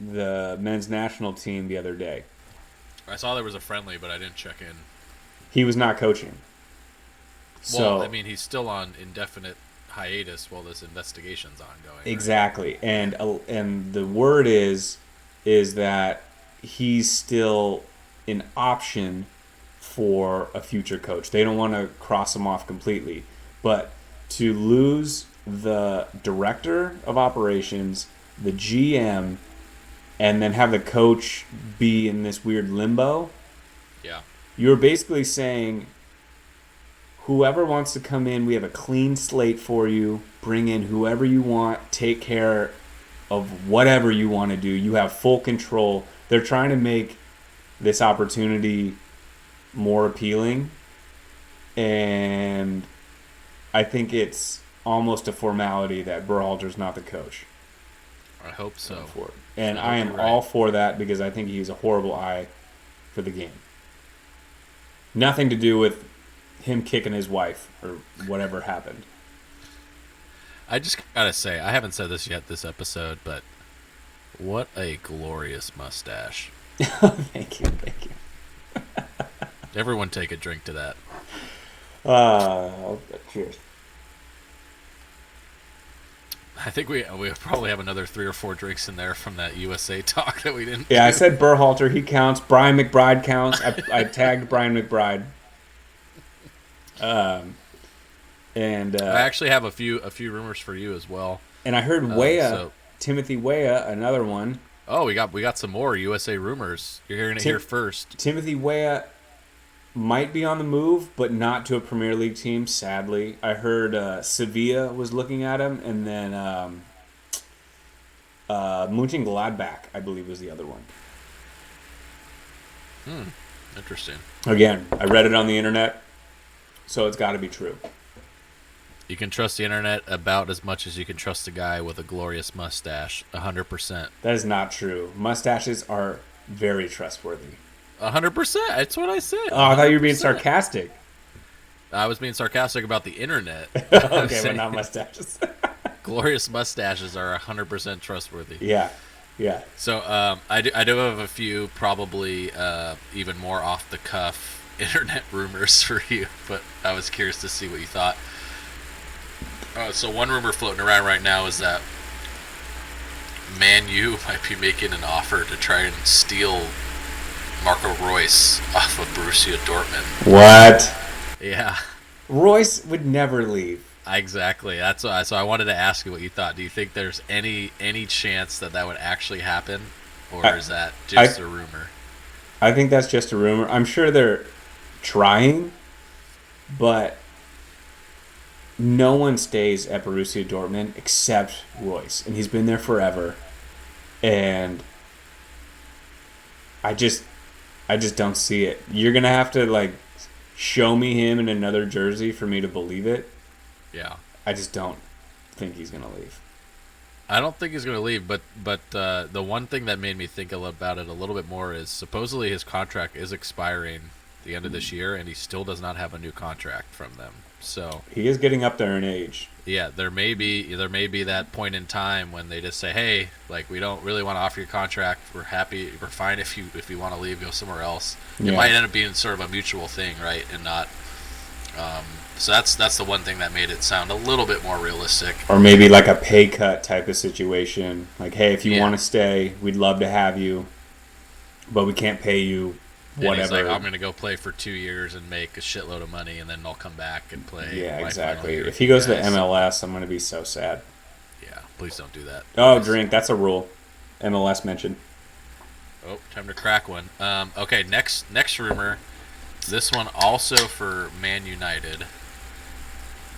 the men's national team the other day. I saw there was a friendly, but I didn't check in. He was not coaching. Well, I mean, he's still on indefinite hiatus while this investigation's ongoing. Exactly. Right? And the word is that he's still an option for a future coach. They don't want to cross him off completely. But to lose the director of operations, the GM, and then have the coach be in this weird limbo, you're basically saying, whoever wants to come in, we have a clean slate for you. Bring in whoever you want. Take care of whatever you want to do. You have full control. They're trying to make this opportunity more appealing. And I think it's almost a formality that Berhalter's not the coach. I hope so. And I am all for that because I think he's a horrible eye for the game. Nothing to do with him kicking his wife or whatever happened. I just gotta say, I haven't said this yet this episode, but what a glorious mustache. Thank you. Everyone take a drink to that. Cheers. I think we probably have another 3 or 4 drinks in there from that USA talk that we didn't do. I said Berhalter, he counts. Brian McBride counts. I tagged Brian McBride. And I actually have a few rumors for you as well. And I heard Timothy Weah, another one. Oh, we got some more USA rumors. You're hearing it here first. Timothy Weah might be on the move, but not to a Premier League team, sadly. I heard Sevilla was looking at him, and then Mönchengladbach, I believe, was the other one. Interesting. Again, I read it on the internet, so it's got to be true. You can trust the internet about as much as you can trust a guy with a glorious mustache. 100%. That is not true. Mustaches are very trustworthy. 100%. That's what I said. 100%. Oh, I thought you were being sarcastic. I was being sarcastic about the internet. Okay, but not mustaches. Glorious mustaches are 100% trustworthy. Yeah. So I do have a few probably even more off the cuff internet rumors for you, but I was curious to see what you thought. So one rumor floating around right now is that Man U might be making an offer to try and steal Marco Reus off of Borussia Dortmund. What? Yeah. Royce would never leave. Exactly. That's why. So I wanted to ask you what you thought. Do you think there's any chance that would actually happen, or is that just a rumor? I think that's just a rumor. I'm sure they're trying, but no one stays at Borussia Dortmund except Royce, and he's been there forever. And I just don't see it. You're gonna have to like show me him in another jersey for me to believe it. Yeah. I just don't think he's gonna leave. I don't think he's going to leave, but the one thing that made me think about it a little bit more is supposedly his contract is expiring the end of this year, and he still does not have a new contract from them. So he is getting up there in age. Yeah, there may be that point in time when they just say, hey, like, we don't really want to offer you a contract. We're happy, we're fine if you want to leave, go somewhere else. Yeah. It might end up being sort of a mutual thing, right, and not. So that's the one thing that made it sound a little bit more realistic. Or maybe like a pay cut type of situation. Like, hey, if you want to stay, we'd love to have you, but we can't pay you whatever. And he's like, I'm going to go play for 2 years and make a shitload of money, and then I'll come back and play. Yeah, my exactly. final If he goes to the guys. MLS, I'm going to be so sad. Yeah, please don't do that. Oh, drink. That's a rule. MLS mentioned. Oh, time to crack one. Okay, next rumor. This one also for Man United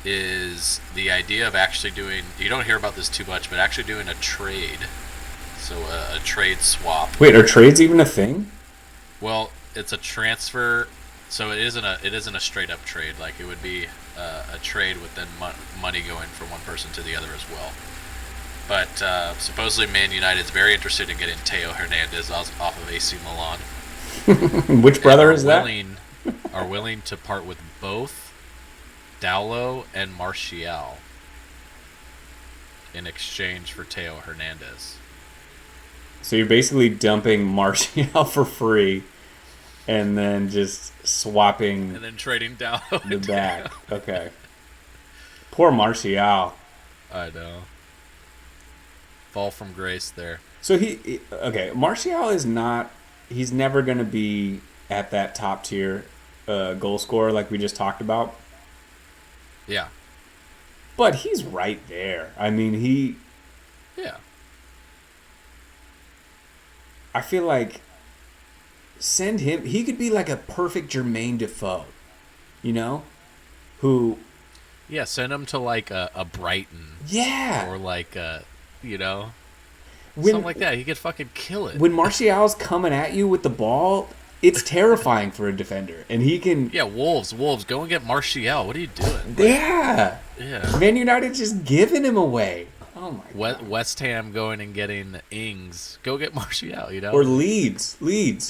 is the idea of actually doing. You don't hear about this too much, but actually doing a trade. So a trade swap. Wait, are trades even a thing? Well, it's a transfer. So it isn't a straight up trade. Like, it would be a trade with then money going from one person to the other as well. But supposedly Man United's very interested in getting Teo Hernandez off of AC Milan. Which brother is that? Are willing to part with both Dowlow and Martial in exchange for Teo Hernandez. So you're basically dumping Martial for free and then just swapping and then trading Dowlow the back. Okay. Poor Martial. I know. Fall from grace there. So Martial is not, he's never going to be at that top tier goal scorer like we just talked about. Yeah. But he's right there. I mean, Yeah. I feel like send him, he could be like a perfect Jermaine Defoe, you know? Who... Yeah, send him to like a Brighton. Yeah. Or like something like that. He could fucking kill it. When Martial's coming at you with the ball, it's terrifying for a defender. And he can... Yeah, Wolves, go and get Martial. What are you doing? Yeah. Yeah. Man United just giving him away. Oh, my God. West Ham going and getting Ings. Go get Martial, you know? Or Leeds.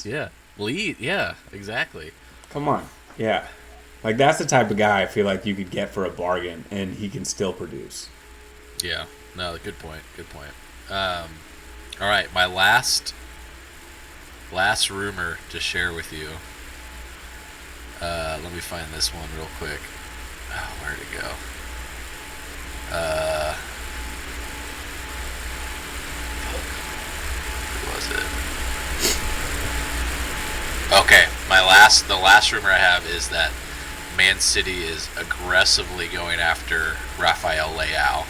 Yeah. Yeah, exactly. Come on. Yeah. Like, that's the type of guy I feel like you could get for a bargain, and he can still produce. Yeah. No, good point. All right, my last rumor to share with you. Let me find this one real quick. Oh, where'd it go? Who was it? Okay, the last rumor I have is that Man City is aggressively going after Rafael Leao.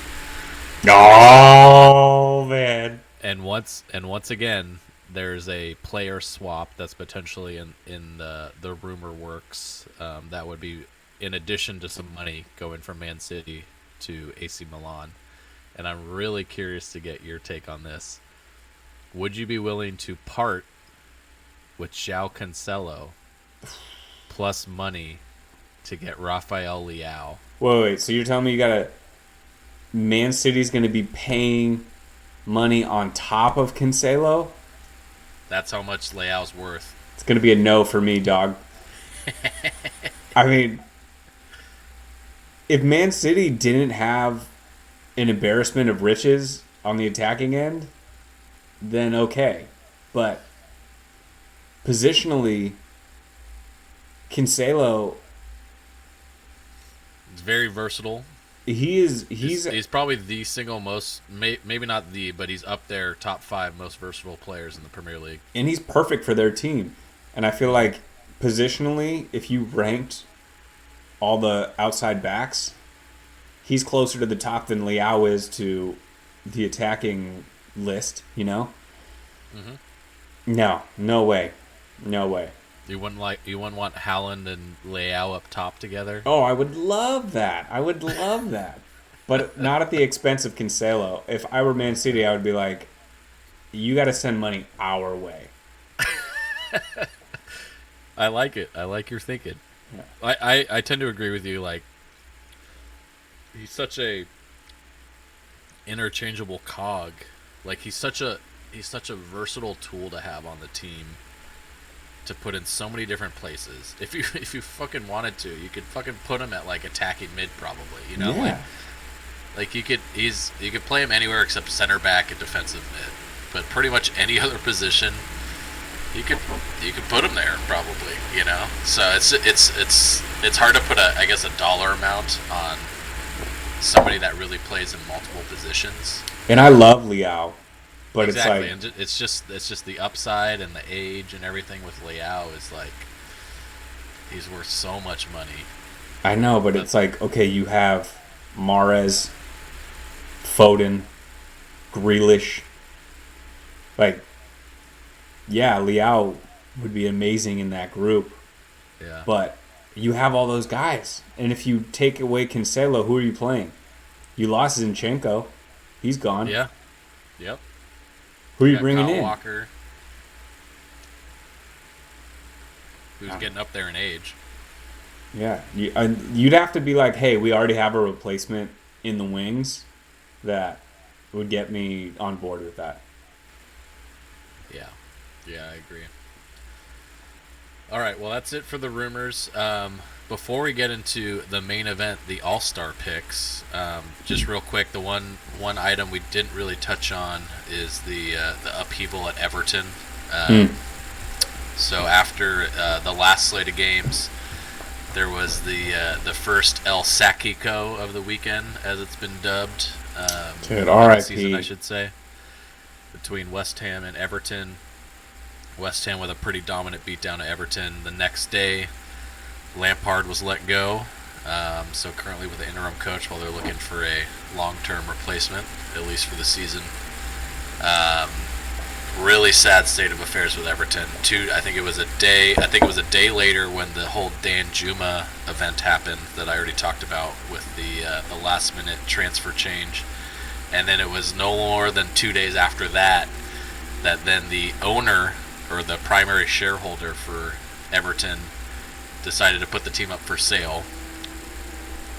Oh, man. And once again, there's a player swap that's potentially in the rumor works. That would be in addition to some money going from Man City to AC Milan. And I'm really curious to get your take on this. Would you be willing to part with João Cancelo plus money to get Rafael Leao? Wait. So you're telling me Man City's going to be paying money on top of Cancelo? That's how much Leao's worth. It's going to be a no for me, dog. I mean, if Man City didn't have an embarrassment of riches on the attacking end, then okay. But positionally, Cancelo... It's very versatile. He's probably the single most, maybe not the, but he's up there top 5 most versatile players in the Premier League. And he's perfect for their team. And I feel like positionally, if you ranked all the outside backs, he's closer to the top than Liao is to the attacking list, you know? Mm-hmm. No, no way. No way. You wouldn't want Haaland and Leao up top together? Oh, I would love that. I would love that. But not at the expense of Cancelo. If I were Man City, I would be like, you got to send money our way. I like it. I like your thinking. Yeah. I tend to agree with you. Like, he's such a interchangeable cog. Like, he's such a versatile tool to have on the team to put in so many different places. If you fucking wanted to, you could fucking put him at like attacking mid probably. You know, Yeah. like you could play him anywhere except center back and defensive mid. But pretty much any other position, you could put him there probably. You know, so it's hard to put a dollar amount on somebody that really plays in multiple positions. And I love Liao. But exactly, it's like, and it's just the upside and the age and everything with Leao is like he's worth so much money. I know, but it's like, okay, you have Mahrez, Foden, Grealish. Like, yeah, Liao would be amazing in that group. Yeah. But you have all those guys. And if you take away Cancelo, who are you playing? You lost Zinchenko. He's gone. Yeah. Yep. Who are you bringing Kyle in? Walker, who's getting up there in age. Yeah. You'd have to be like, hey, we already have a replacement in the wings that would get me on board with that. Yeah. Yeah, I agree. All right, well, that's it for the rumors. Before we get into the main event, the All-Star picks, just real quick, the one item we didn't really touch on is the upheaval at Everton. So after the last slate of games, there was the first El Sacico of the weekend, as it's been dubbed. Dude, R.I.P. Season, I should say, between West Ham and Everton. West Ham with a pretty dominant beatdown to Everton. The next day, Lampard was let go. So currently with the interim coach while they're looking for a long-term replacement, at least for the season. Really sad state of affairs with Everton. I think it was a day later when the whole Dan Juma event happened that I already talked about with the last-minute transfer change. And then it was no more than 2 days after that then the owner or the primary shareholder for Everton decided to put the team up for sale.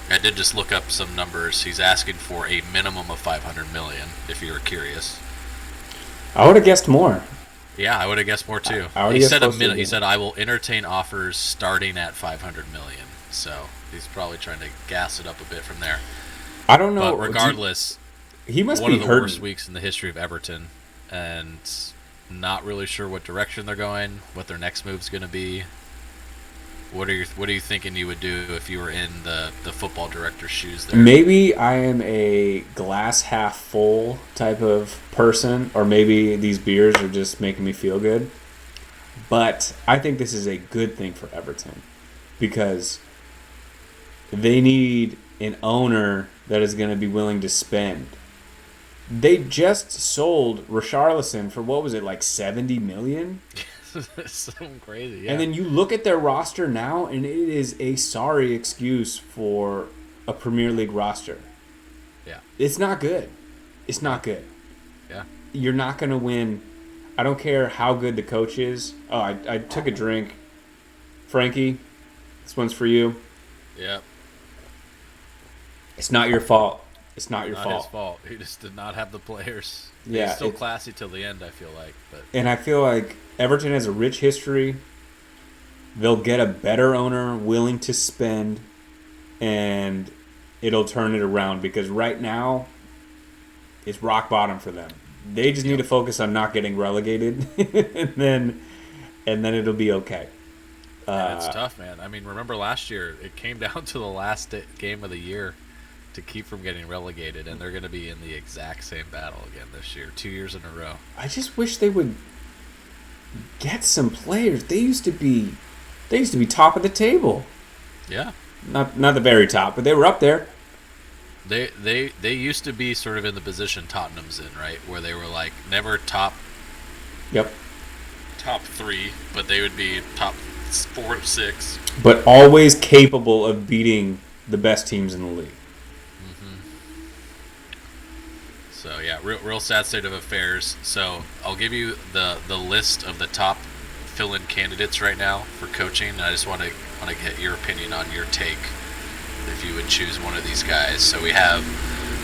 I did just look up some numbers. He's asking for a minimum of 500 million, if you were curious. I would have guessed more. Yeah, I would have guessed more too. He said He said I will entertain offers starting at 500 million. So he's probably trying to gas it up a bit from there. I don't know. But regardless, he must one be of the hurting. worst weeks in the history of Everton, and not really sure what direction they're going, what their next move's going to be. What are you thinking you would do if you were in the football director's shoes there? Maybe I am a glass half full type of person, or maybe these beers are just making me feel good. But I think this is a good thing for Everton because they need an owner that is going to be willing to spend. They just sold Richarlison for, what was it, like 70 million? Something crazy, yeah. And then you look at their roster now, and it is a sorry excuse for a Premier League roster. Yeah. It's not good. It's not good. Yeah. You're not going to win. I don't care how good the coach is. Oh, I took a drink. Frankie, this one's for you. Yep. It's not your fault. It's not your Not fault. his fault. He just did not have the players. Yeah, He's still classy till the end, I feel like. But And I feel like Everton has a rich history. They'll get a better owner willing to spend, and it'll turn it around because right now it's rock bottom for them. They just need to focus on not getting relegated, and then it'll be okay. and it's tough, man. I mean, remember last year, it came down to the last game of the year to keep from getting relegated, and they're going to be in the exact same battle again this year, 2 years in a row. I just wish they would get some players. They used to be top of the table. Yeah. Not the very top, but they were up there. They used to be sort of in the position Tottenham's in, right? Where they were like never top Yep. top 3, but they would be top 4 or 6. But always capable of beating the best teams in the league. So yeah, real sad state of affairs. So I'll give you the list of the top fill-in candidates right now for coaching. And I just want to get your opinion on your take if you would choose one of these guys. So we have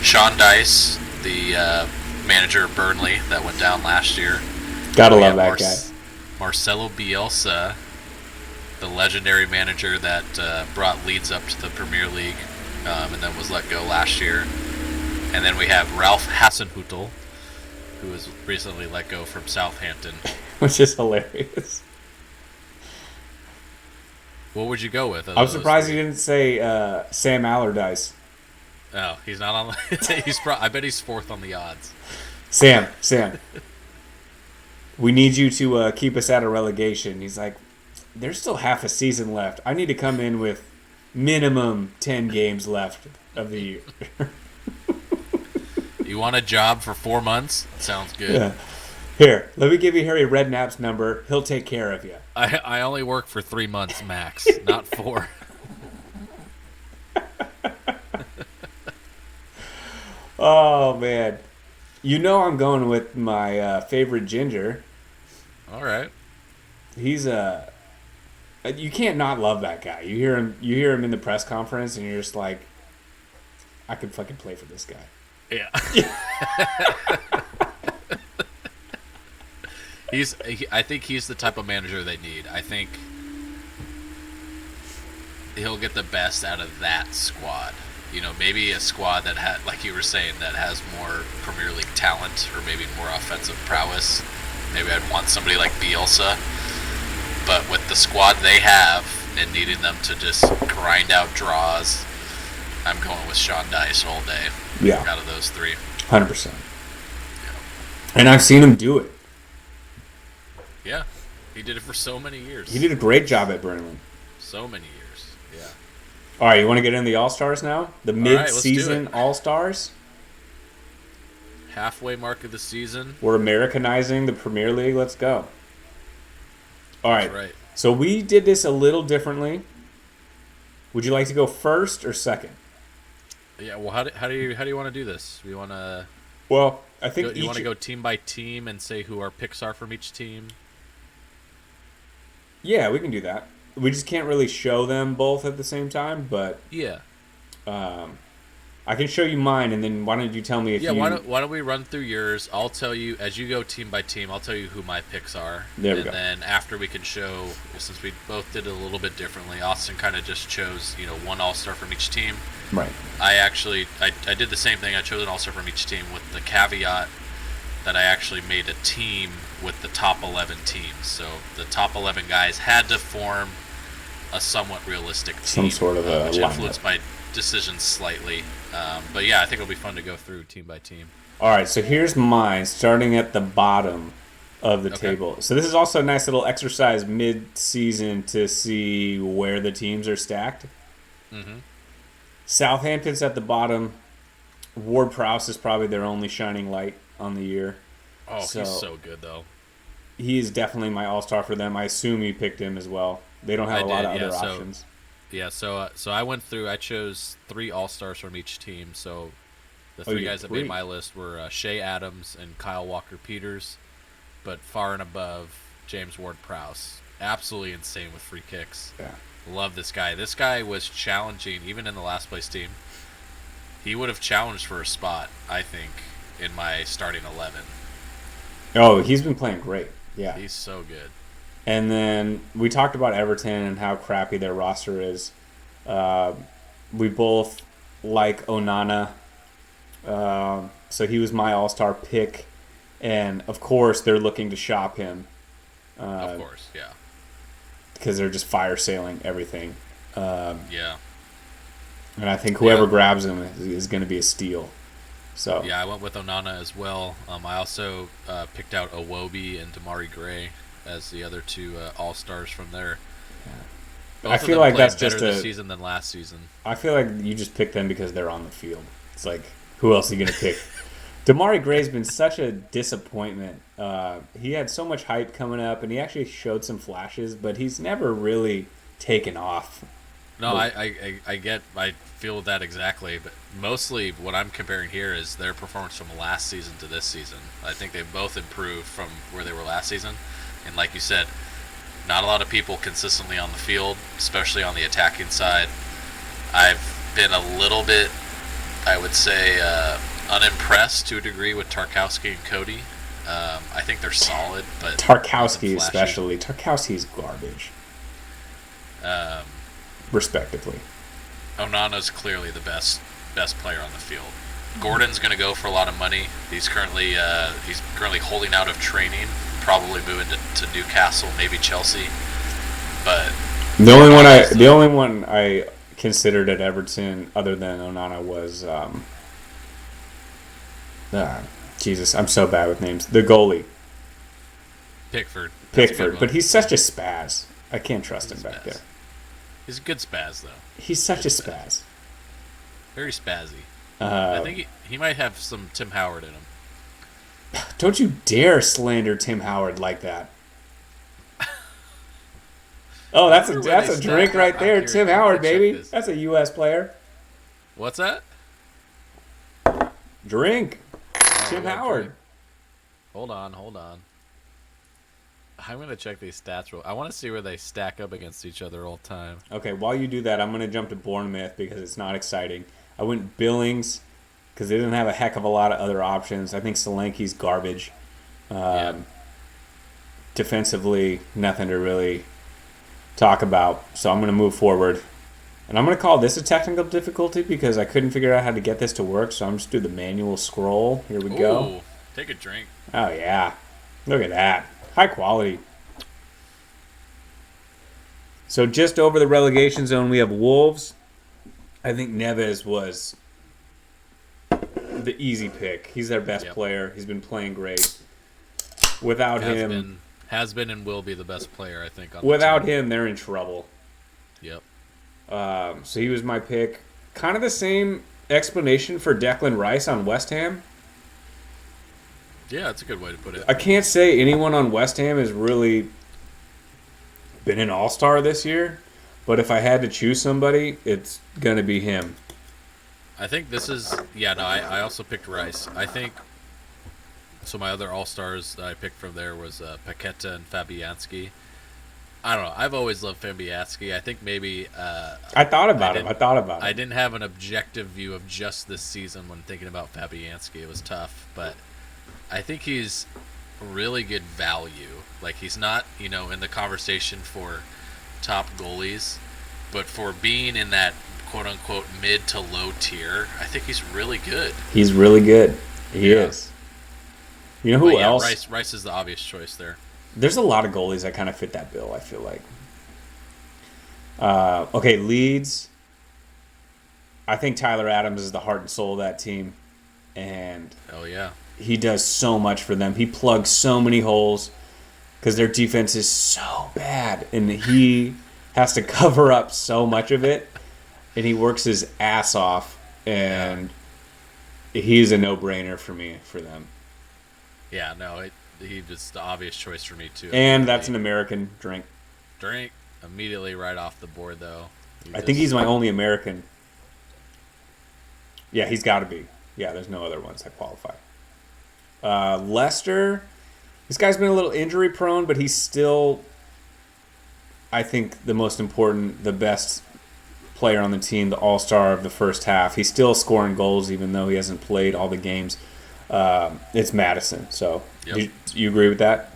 Sean Dice, the manager of Burnley that went down last year. Gotta love that guy. Marcelo Bielsa, the legendary manager that brought Leeds up to the Premier League and then was let go last year. And then we have Ralph Hasenhüttl, who was recently let go from Southampton. Which is hilarious. What would you go with? I'm surprised you didn't say Sam Allardyce. Oh, he's not on. I bet he's 4th on the odds. Sam, we need you to keep us out of relegation. He's like, there's still half a season left. I need to come in with minimum 10 games left of the year. You want a job for 4 months? Sounds good. Yeah. Here, let me give you Harry Redknapp's number. He'll take care of you. I only work for 3 months max, not 4. Oh, man. You know I'm going with my favorite ginger. All right. He's you can't not love that guy. You hear him in the press conference, and you're just like, I could fucking play for this guy. Yeah. I think he's the type of manager they need. I think he'll get the best out of that squad. You know, maybe a squad that had, like you were saying, that has more Premier League talent or maybe more offensive prowess. Maybe I'd want somebody like Bielsa. But with the squad they have and needing them to just grind out draws, I'm going with Sean Dice all day. Yeah. Out of those 3. 100%. Yeah. And I've seen him do it. Yeah. He did it for so many years. He did a great job at Burnley. So many years. Yeah. All right, you want to get into the All-Stars now? The mid-season All-Stars? Halfway mark of the season. We're Americanizing the Premier League. Let's go. All right. That's right. So we did this a little differently. Would you like to go first or second? Yeah. Well, how do you want to do this? We want to. Well, I think you want to go team by team and say who our picks are from each team. Yeah, we can do that. We just can't really show them both at the same time, but yeah, I can show you mine, and then why don't you tell me if you... Yeah, why don't we run through yours? I'll tell you, as you go team by team, I'll tell you who my picks are. There we go. And then after we can show, since we both did it a little bit differently, Austin kind of just chose, one all-star from each team. Right. I did the same thing. I chose an all-star from each team with the caveat that I actually made a team with the top 11 teams. So the top 11 guys had to form a somewhat realistic team. Some sort of a which lineup. influenced my decisions slightly. But yeah, I think it'll be fun to go through team by team. All right, so here's mine, starting at the bottom of the table. So this is also a nice little exercise mid-season to see where the teams are stacked. Mm-hmm. Southampton's at the bottom. Ward-Prowse is probably their only shining light on the year. Oh, he's so good, though. He is definitely my all-star for them. I assume you picked him as well. They don't have a lot of other options. Yeah, so I went through. I chose 3 all-stars from each team. So the 3 guys that made my list were Shea Adams and Kyle Walker-Peters, but far and above James Ward-Prowse. Absolutely insane with free kicks. Yeah. Love this guy. This guy was challenging, even in the last place team. He would have challenged for a spot, I think, in my starting 11. Oh, he's been playing great. Yeah. He's so good. And then we talked about Everton and how crappy their roster is. We both like Onana. So he was my all-star pick. And, of course, they're looking to shop him. Of course, yeah. Because they're just fire-sailing everything. Yeah. And I think whoever grabs him is going to be a steal. So yeah, I went with Onana as well. I also picked out Iwobi and Damari Gray as the other two all-stars from there. I Both of feel them like played that's better just this season than last season. I feel like you just picked them because they're on the field. It's like, who else are you gonna pick? Damari Gray's been such a disappointment. He had so much hype coming up, and he actually showed some flashes, but he's never really taken off. No, I feel that exactly, but mostly what I'm comparing here is their performance from last season to this season. I think they've both improved from where they were last season, and like you said, not a lot of people consistently on the field, especially on the attacking side. I've been a little bit, I would say, unimpressed to a degree with Tarkowski and Cody. I think they're solid, but Tarkowski especially. Tarkowski's garbage. Respectively. Onana's clearly the best player on the field. Gordon's going to go for a lot of money. He's currently holding out of training, probably moving to Newcastle, maybe Chelsea. But the only one I considered at Everton other than Onana was Jesus, I'm so bad with names. The goalie. Pickford, but he's such a spaz. I can't trust him back there. He's a good spaz, though. He's such a spaz. Very spazzy. I think he might have some Tim Howard in him. Don't you dare slander Tim Howard like that. Oh, that's a drink right there. Tim Howard, baby. That's a U.S. player. What's that? Drink. Tim Howard. Drink. Hold on. I'm going to check these stats. I want to see where they stack up against each other all the time. Okay, while you do that, I'm going to jump to Bournemouth because it's not exciting. I went Billings because they didn't have a heck of a lot of other options. I think Solanke's garbage. Defensively, nothing to really talk about. So I'm going to move forward. And I'm going to call this a technical difficulty because I couldn't figure out how to get this to work. So I'm just doing the manual scroll. Here we go. Take a drink. Oh, yeah. Look at that. High quality. So just over the relegation zone, we have Wolves. I think Neves was the easy pick. He's their best player. He's been playing great. Without him... Has been and will be the best player, I think. Without him, they're in trouble. Yep. So he was my pick. Kind of the same explanation for Declan Rice on West Ham. Yeah, that's a good way to put it. I can't say anyone on West Ham has really been an all-star this year, but if I had to choose somebody, it's going to be him. I think this is... Yeah, no, I also picked Rice. I think... So my other all-stars that I picked from there was Paqueta and Fabianski. I don't know. I've always loved Fabianski. I think maybe... I thought about him. I didn't have an objective view of just this season when thinking about Fabianski. It was tough, but... I think he's really good value. Like, he's not, in the conversation for top goalies, but for being in that quote-unquote mid to low tier, I think he's really good. He's really good. He is. You know who else? Rice is the obvious choice there. There's a lot of goalies that kind of fit that bill, I feel like. Okay, Leeds. I think Tyler Adams is the heart and soul of that team. And... Oh, yeah. He does so much for them. He plugs so many holes because their defense is so bad. And he has to cover up so much of it. And he works his ass off. And he's a no-brainer for me, for them. Yeah, no, he was the obvious choice for me, too. And that's an American drink. Drink. Immediately right off the board, though. I think he's my only American. Yeah, he's got to be. Yeah, there's no other ones that qualify. Leicester, this guy's been a little injury prone, but he's still, I think, the most important, the best player on the team, the all-star of the first half. He's still scoring goals even though he hasn't played all the games. It's Madison. So you agree with that?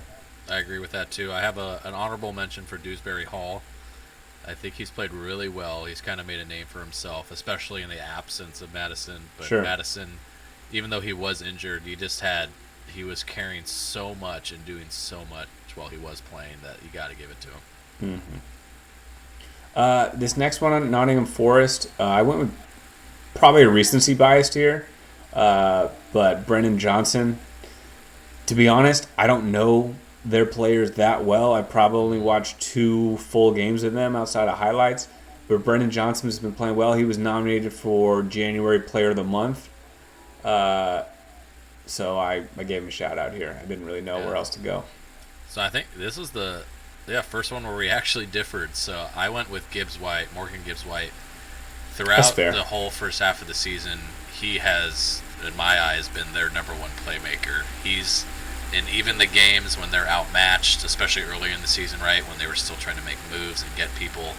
I agree with that too. I have an honorable mention for Dewsbury Hall. I think he's played really well. He's kind of made a name for himself, especially in the absence of Madison. But Madison, even though he was injured, he was carrying so much and doing so much while he was playing that you got to give it to him. Mm-hmm. This next one on Nottingham Forest, I went with probably a recency bias here, but Brennan Johnson. To be honest, I don't know their players that well. I probably only watched 2 full games of them outside of highlights. But Brendan Johnson has been playing well. He was nominated for January Player of the Month. So I gave him a shout out here. I didn't really know where else to go. So I think this was the first one where we actually differed. So I went with Morgan Gibbs White. Throughout the whole first half of the season, he has, in my eyes, been their number one playmaker. He's in even the games when they're outmatched, especially earlier in the season, right, when they were still trying to make moves and get people.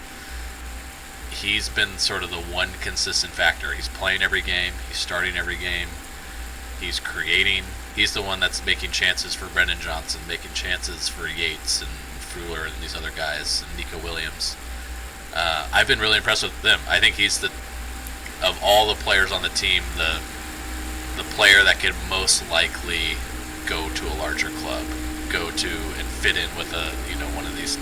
He's been sort of the one consistent factor. He's playing every game. He's starting every game. He's creating. He's the one that's making chances for Brendan Johnson, making chances for Yates and Fuller and these other guys, and Nico Williams. I've been really impressed with them. I think he's of all the players on the team, the player that could most likely go to a larger club, go to and fit in with one of these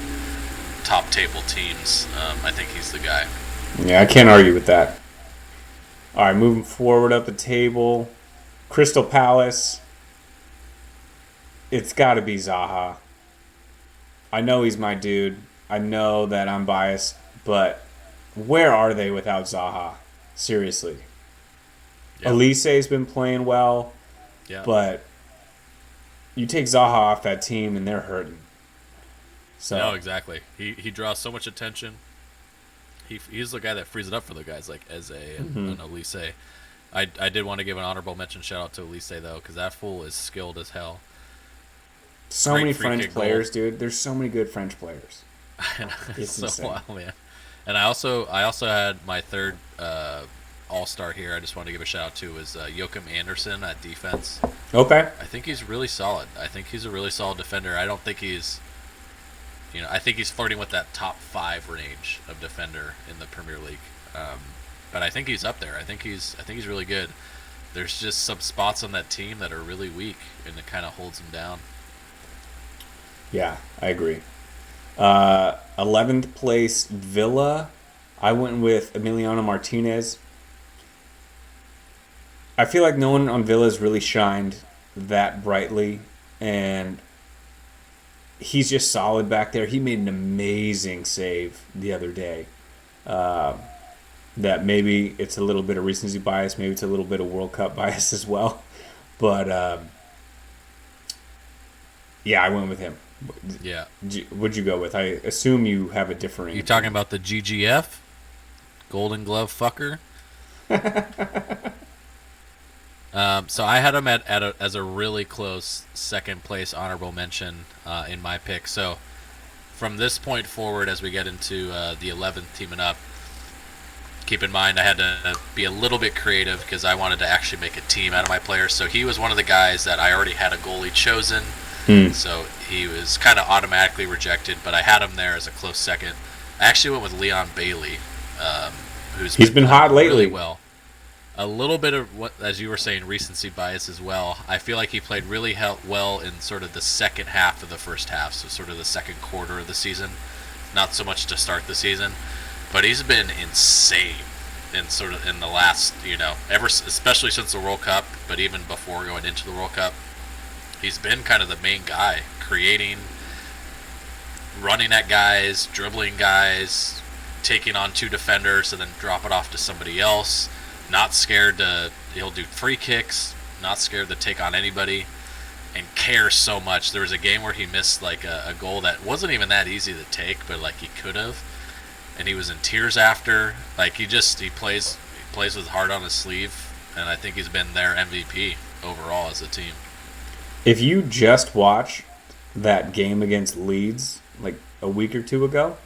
top table teams. I think he's the guy. Yeah, I can't argue with that. All right, moving forward up the table, Crystal Palace. It's got to be Zaha. I know he's my dude. I know that I'm biased, but where are they without Zaha? Seriously. Yep. Elise's been playing well, but you take Zaha off that team and they're hurting. So. No, exactly. He draws so much attention. He's the guy that frees it up for the guys like Eze and Elise. I did want to give an honorable mention shout out to Elise though, because that fool is skilled as hell. So many French players, dude. There's so many good French players. It's so wild, man. And I also had my third all-star here. I just want to give a shout out to is Joachim Andersen at defense. Okay. I think he's really solid. I think he's a really solid defender. I don't think he's, I think he's flirting with that top 5 range of defender in the Premier League. But I think he's up there. I think he's really good. There's just some spots on that team that are really weak, and it kind of holds him down. Yeah, I agree. 11th place, Villa. I went with Emiliano Martinez. I feel like no one on Villa's really shined that brightly, and he's just solid back there. He made an amazing save the other day. That maybe it's a little bit of recency bias, maybe it's a little bit of World Cup bias as well. But, I went with him. Yeah. What'd you go with? I assume you have a different... You talking about the GGF? Golden Glove fucker? So I had him as a really close second place honorable mention in my pick. So from this point forward, as we get into the 11th teaming up, keep in mind I had to be a little bit creative because I wanted to actually make a team out of my players. So he was one of the guys that I already had a goalie chosen. So he was kind of automatically rejected, but I had him there as a close second. I actually went with Leon Bailey, he's been hot lately. Really well. A little bit of what, as you were saying, recency bias as well. I feel like he played really well in sort of the second half of the first half, so sort of the second quarter of the season. Not so much to start the season, but he's been insane in the last, especially since the World Cup, but even before going into the World Cup. He's been kind of the main guy, creating, running at guys, dribbling guys, taking on 2 defenders and then drop it off to somebody else. Not scared he'll do free kicks, not scared to take on anybody, and cares so much. There was a game where he missed like a goal that wasn't even that easy to take, but like he could have, and he was in tears after. Like he plays with heart on his sleeve, and I think he's been their MVP overall as a team. If you just watch that game against Leeds like a week or 2 ago,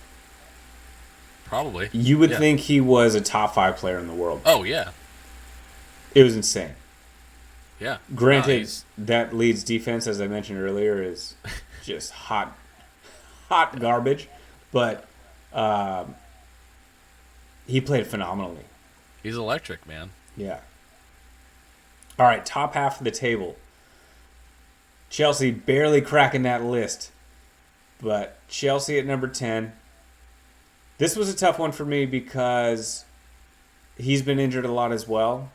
probably you would think he was a top 5 player in the world. Oh yeah, it was insane. Yeah. Granted, that Leeds defense, as I mentioned earlier, is just hot garbage, but he played phenomenally. He's electric, man. Yeah. All right, top half of the table. Chelsea barely cracking that list, but Chelsea at number 10. This was a tough one for me because he's been injured a lot as well.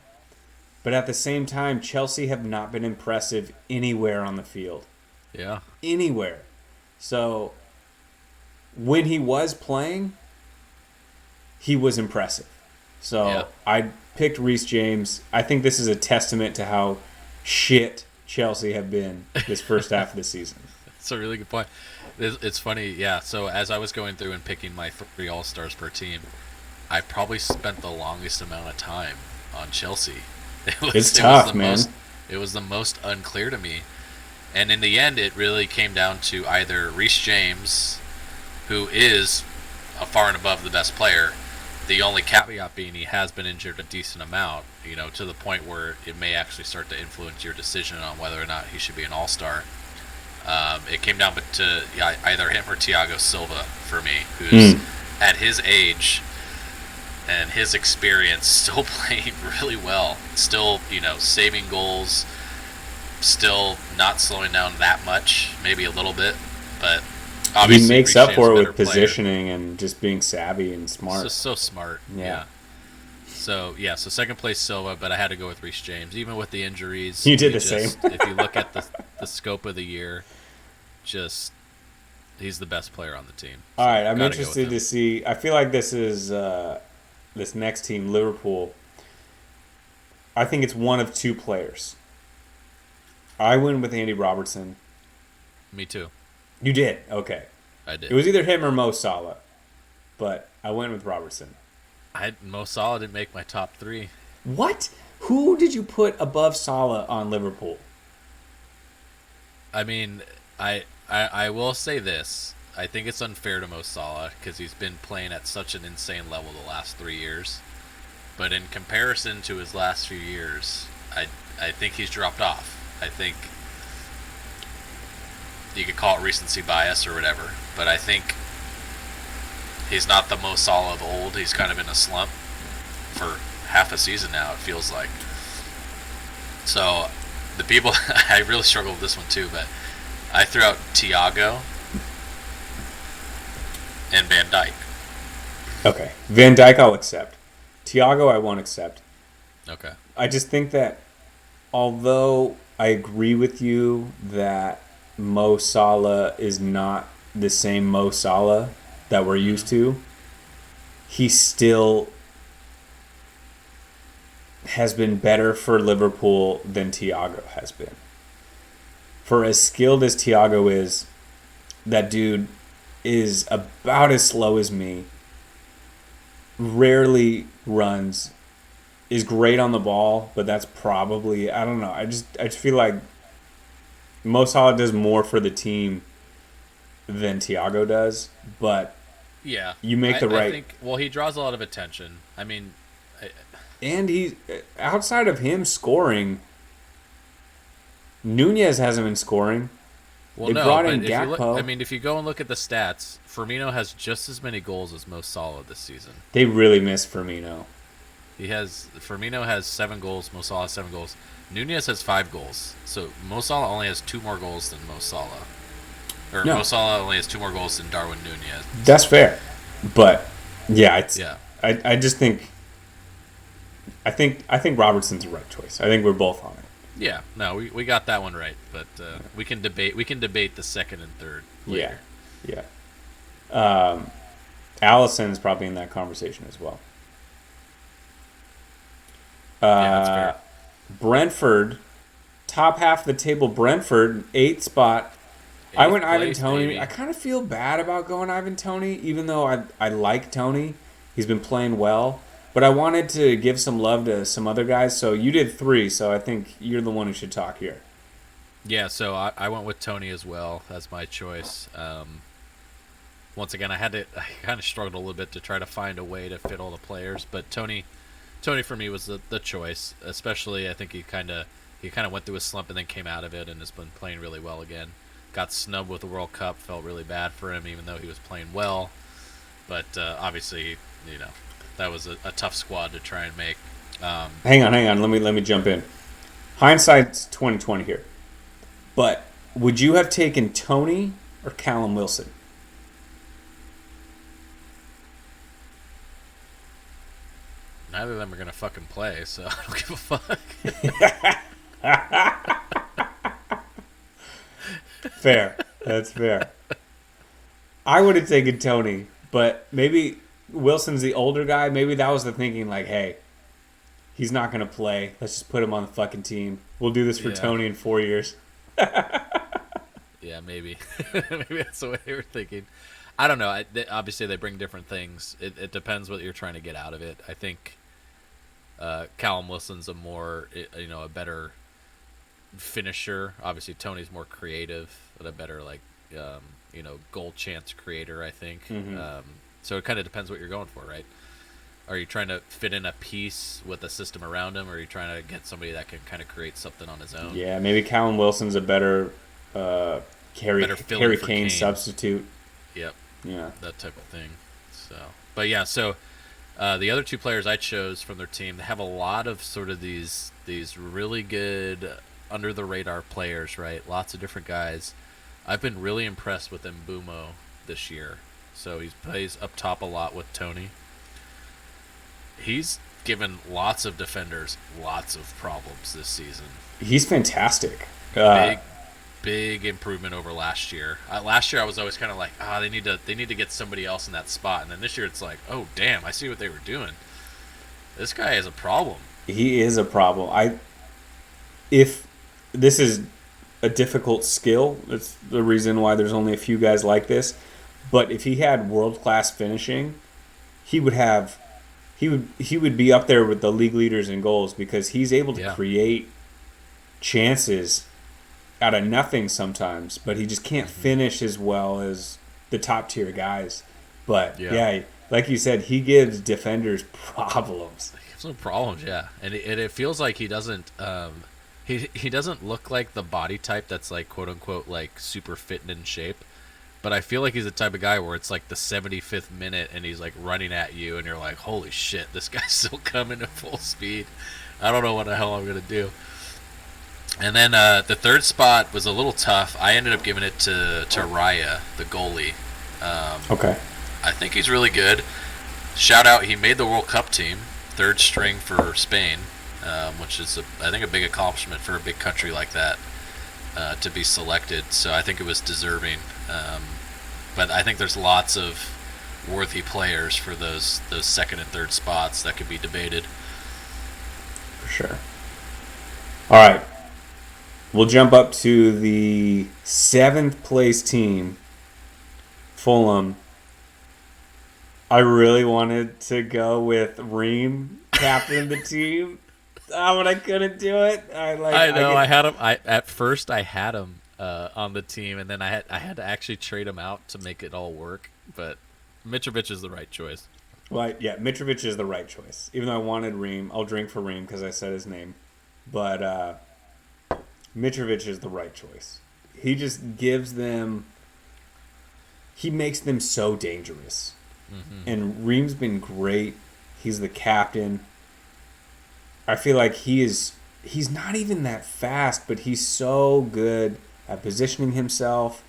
But at the same time, Chelsea have not been impressive anywhere on the field. Yeah. Anywhere. So when he was playing, he was impressive. So Yeah. I picked Reece James. I think this is a testament to how shit Chelsea have been this first half of the season. That's a really good point. It's funny, yeah. So as I was going through and picking my 3 All-Stars per team, I probably spent the longest amount of time on Chelsea. It's tough, man. It was the most unclear to me. And in the end, it really came down to either Reece James, who is a far and above the best player, the only caveat being he has been injured a decent amount, to the point where it may actually start to influence your decision on whether or not he should be an all-star. It came down to either him or Thiago Silva for me, who's at his age and his experience still playing really well, still, saving goals, still not slowing down that much, maybe a little bit, but obviously he makes Reece up James for it is a with better player. positioning and just being savvy and smart. So smart. Yeah. So second place Silva, but I had to go with Reece James, even with the injuries. You did the same. If you look at the scope of the year, he's the best player on the team. All right, I'm interested to see. I feel like this is this next team, Liverpool. I think it's one of 2 players. I went with Andy Robertson. Me too. You did? Okay. I did. It was either him or Mo Salah, but I went with Robertson. Mo Salah didn't make my top 3. What? Who did you put above Salah on Liverpool? I mean, I will say this. I think it's unfair to Mo Salah because he's been playing at such an insane level the last 3 years. But in comparison to his last few years, I think he's dropped off. I think you could call it recency bias or whatever, but I think he's not the Mo Salah of old. He's kind of in a slump for half a season now, it feels like. So the people, I really struggled with this one too, but I threw out Thiago and Van Dijk. Okay. Van Dijk I'll accept. Thiago I won't accept. Okay. I just think that although I agree with you that Mo Salah is not the same Mo Salah that we're used to, he still has been better for Liverpool than Thiago has been. For as skilled as Thiago is, that dude is about as slow as me, rarely runs, is great on the ball, but that's probably, I don't know. I just feel like Mo Salah does more for the team than Thiago does, but yeah, you make the right. I think, well, he draws a lot of attention. I mean, and he's outside of him scoring. Nunez hasn't been scoring. well, They no, brought but in if you look, Gakpo. I mean, if you go and look at the stats, Firmino has just as many goals as Mo Salah this season. They really miss Firmino. Firmino has 7 goals, Mo Salah has 7 goals. Nunez has 5 goals. So Mo Salah only has 2 more goals than Mo Salah. Or No. Mo Salah only has 2 more goals than Darwin Nunez. That's fair, but yeah, Yeah. I just think. I think Robertson's the right choice. I think we're both on it. Yeah, no, we got that one right, but we can debate the second and third later. Yeah. Allison's probably in that conversation as well. Yeah, that's fair. Brentford, top half of the table. Brentford, 8th spot. I went Ivan place, Toney. baby. I kind of feel bad about going Ivan Toney, even though I like Toney. He's been playing well. But I wanted to give some love to some other guys. So you did 3, so I think you're the one who should talk here. Yeah, so I went with Tony as well. That's my choice. Once again, I kind of struggled a little bit to try to find a way to fit all the players, but Tony for me was the choice. Especially, I think he kind of went through a slump and then came out of it and has been playing really well again. Got snubbed with the World Cup, felt really bad for him, even though he was playing well. But obviously, that was a tough squad to try and make. Hang on. Let me jump in. Hindsight's 2020 here. But would you have taken Tony or Callum Wilson? Neither of them are gonna fucking play, so I don't give a fuck. Fair. That's fair. I would have taken Tony, but maybe Wilson's the older guy. Maybe that was the thinking, like, hey, he's not going to play. Let's just put him on the fucking team. We'll do this for Yeah. Tony in 4 years. Yeah, maybe. Maybe that's the way they were thinking. I don't know. Obviously, they bring different things. It depends what you're trying to get out of it. I think Callum Wilson's a better finisher. Obviously, Tony's more creative, but a better goal chance creator. I think. So it kind of depends what you're going for, right? Are you trying to fit in a piece with a system around him, or are you trying to get somebody that can kind of create something on his own? Yeah, maybe Callum Wilson's a better Harry for Kane Kane. substitute. Yep. Yeah. That type of thing. So the other two players I chose from their team, they have a lot of sort of these really good under the radar players, right? Lots of different guys. I've been really impressed with Mbumo this year. So he plays up top a lot with Tony. He's given lots of defenders lots of problems this season. He's fantastic. Big improvement over last year. Last year I was always kind of like, they need to get somebody else in that spot. And then this year it's like, oh damn, I see what they were doing. This guy is a problem. He is a problem. If this is a difficult skill, that's the reason why there's only a few guys like this. But if he had world-class finishing, he would be up there with the league leaders in goals because he's able to create chances out of nothing sometimes, but he just can't finish as well as the top tier guys. But yeah, like you said, he gives defenders problems. He gives them problems, yeah, and it feels like he doesn't. He doesn't look like the body type that's like quote unquote like super fit and in shape. But I feel like he's the type of guy where it's like the 75th minute and he's like running at you and you're like, holy shit, this guy's still coming at full speed. I don't know what the hell I'm going to do. And then the third spot was a little tough. I ended up giving it to Raya, the goalie. Okay. I think he's really good. Shout out, he made the World Cup team, third string for Spain, which is, I think, a big accomplishment for a big country like that to be selected. So I think it was deserving. But I think there's lots of worthy players for those second and third spots that could be debated. For sure. All right. We'll jump up to the 7th place team, Fulham. I really wanted to go with Ream, captain of the team. But I couldn't do it. I had him. At first I had him on the team, and then I had to actually trade him out to make it all work. But Mitrovic is the right choice. Well, yeah, Mitrovic is the right choice. Even though I wanted Ream, I'll drink for Ream because I said his name. But Mitrovic is the right choice. He just gives them... He makes them so dangerous. Mm-hmm. And Ream's been great. He's the captain. I feel like he's not even that fast, but he's so good at positioning himself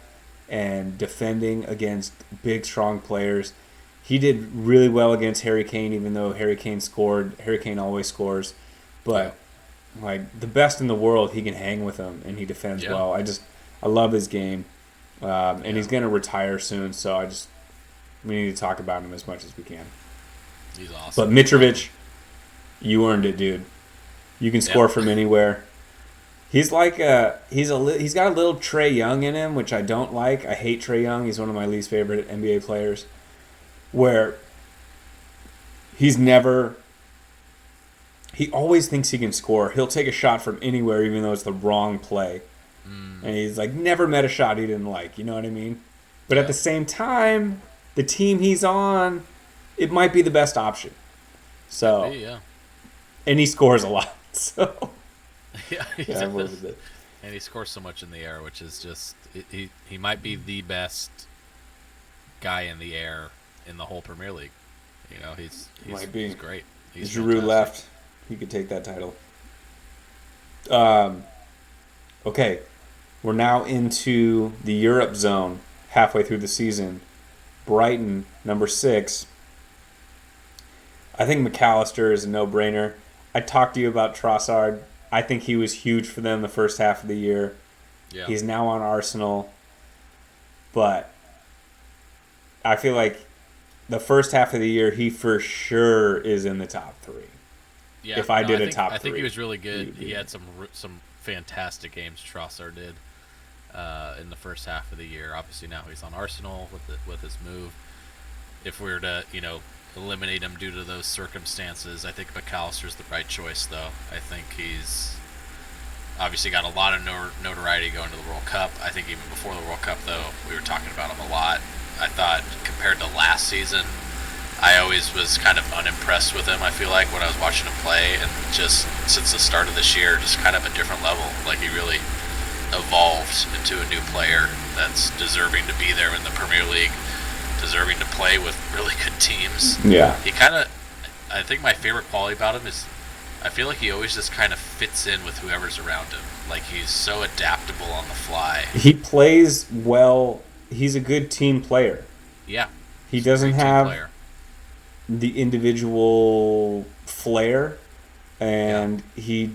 and defending against big, strong players. He did really well against Harry Kane, even though Harry Kane scored. Harry Kane always scores. But like the best in the world, he can hang with him, and he defends well. I love his game. And he's going to retire soon, so we need to talk about him as much as we can. He's awesome. But Mitrovic, you earned it, dude. You can score from anywhere. He's like he's got a little Trae Young in him, which I don't like. I hate Trae Young. He's one of my least favorite NBA players. Where he always thinks he can score. He'll take a shot from anywhere, even though it's the wrong play. And he's like never met a shot he didn't like. You know what I mean? But at the same time, the team he's on, it might be the best option. So, and he scores a lot. So, I'm with it. And he scores so much in the air, which is just he might be the best guy in the air in the whole Premier League. You know, he's great. He's Giroud left. He could take that title. Okay, we're now into the Europe zone, halfway through the season. Brighton, number 6. I think McAllister is a no-brainer. I talked to you about Trossard. I think he was huge for them the first half of the year. Yeah. He's now on Arsenal. But I feel like the first half of the year, he for sure is in the top 3. Yeah, If I did a think, top 3. I think he was really good. He had some fantastic games. Trossard did in the first half of the year. Obviously, now he's on Arsenal with his move. If we were to eliminate him due to those circumstances, I think McAllister's the right choice. Though I think he's obviously got a lot of notoriety going to the World Cup. I think even before the World Cup, though, we were talking about him a lot. I thought compared to last season, I always was kind of unimpressed with him, I feel like, when I was watching him play. And just since the start of this year, just kind of a different level. Like, he really evolved into a new player that's deserving to be there in the Premier League, deserving to play with really good teams. Yeah. I think my favorite quality about him is I feel like he always just kind of fits in with whoever's around him. Like, he's so adaptable on the fly. He plays well. He's a good team player. Yeah. He doesn't have the individual flair, and he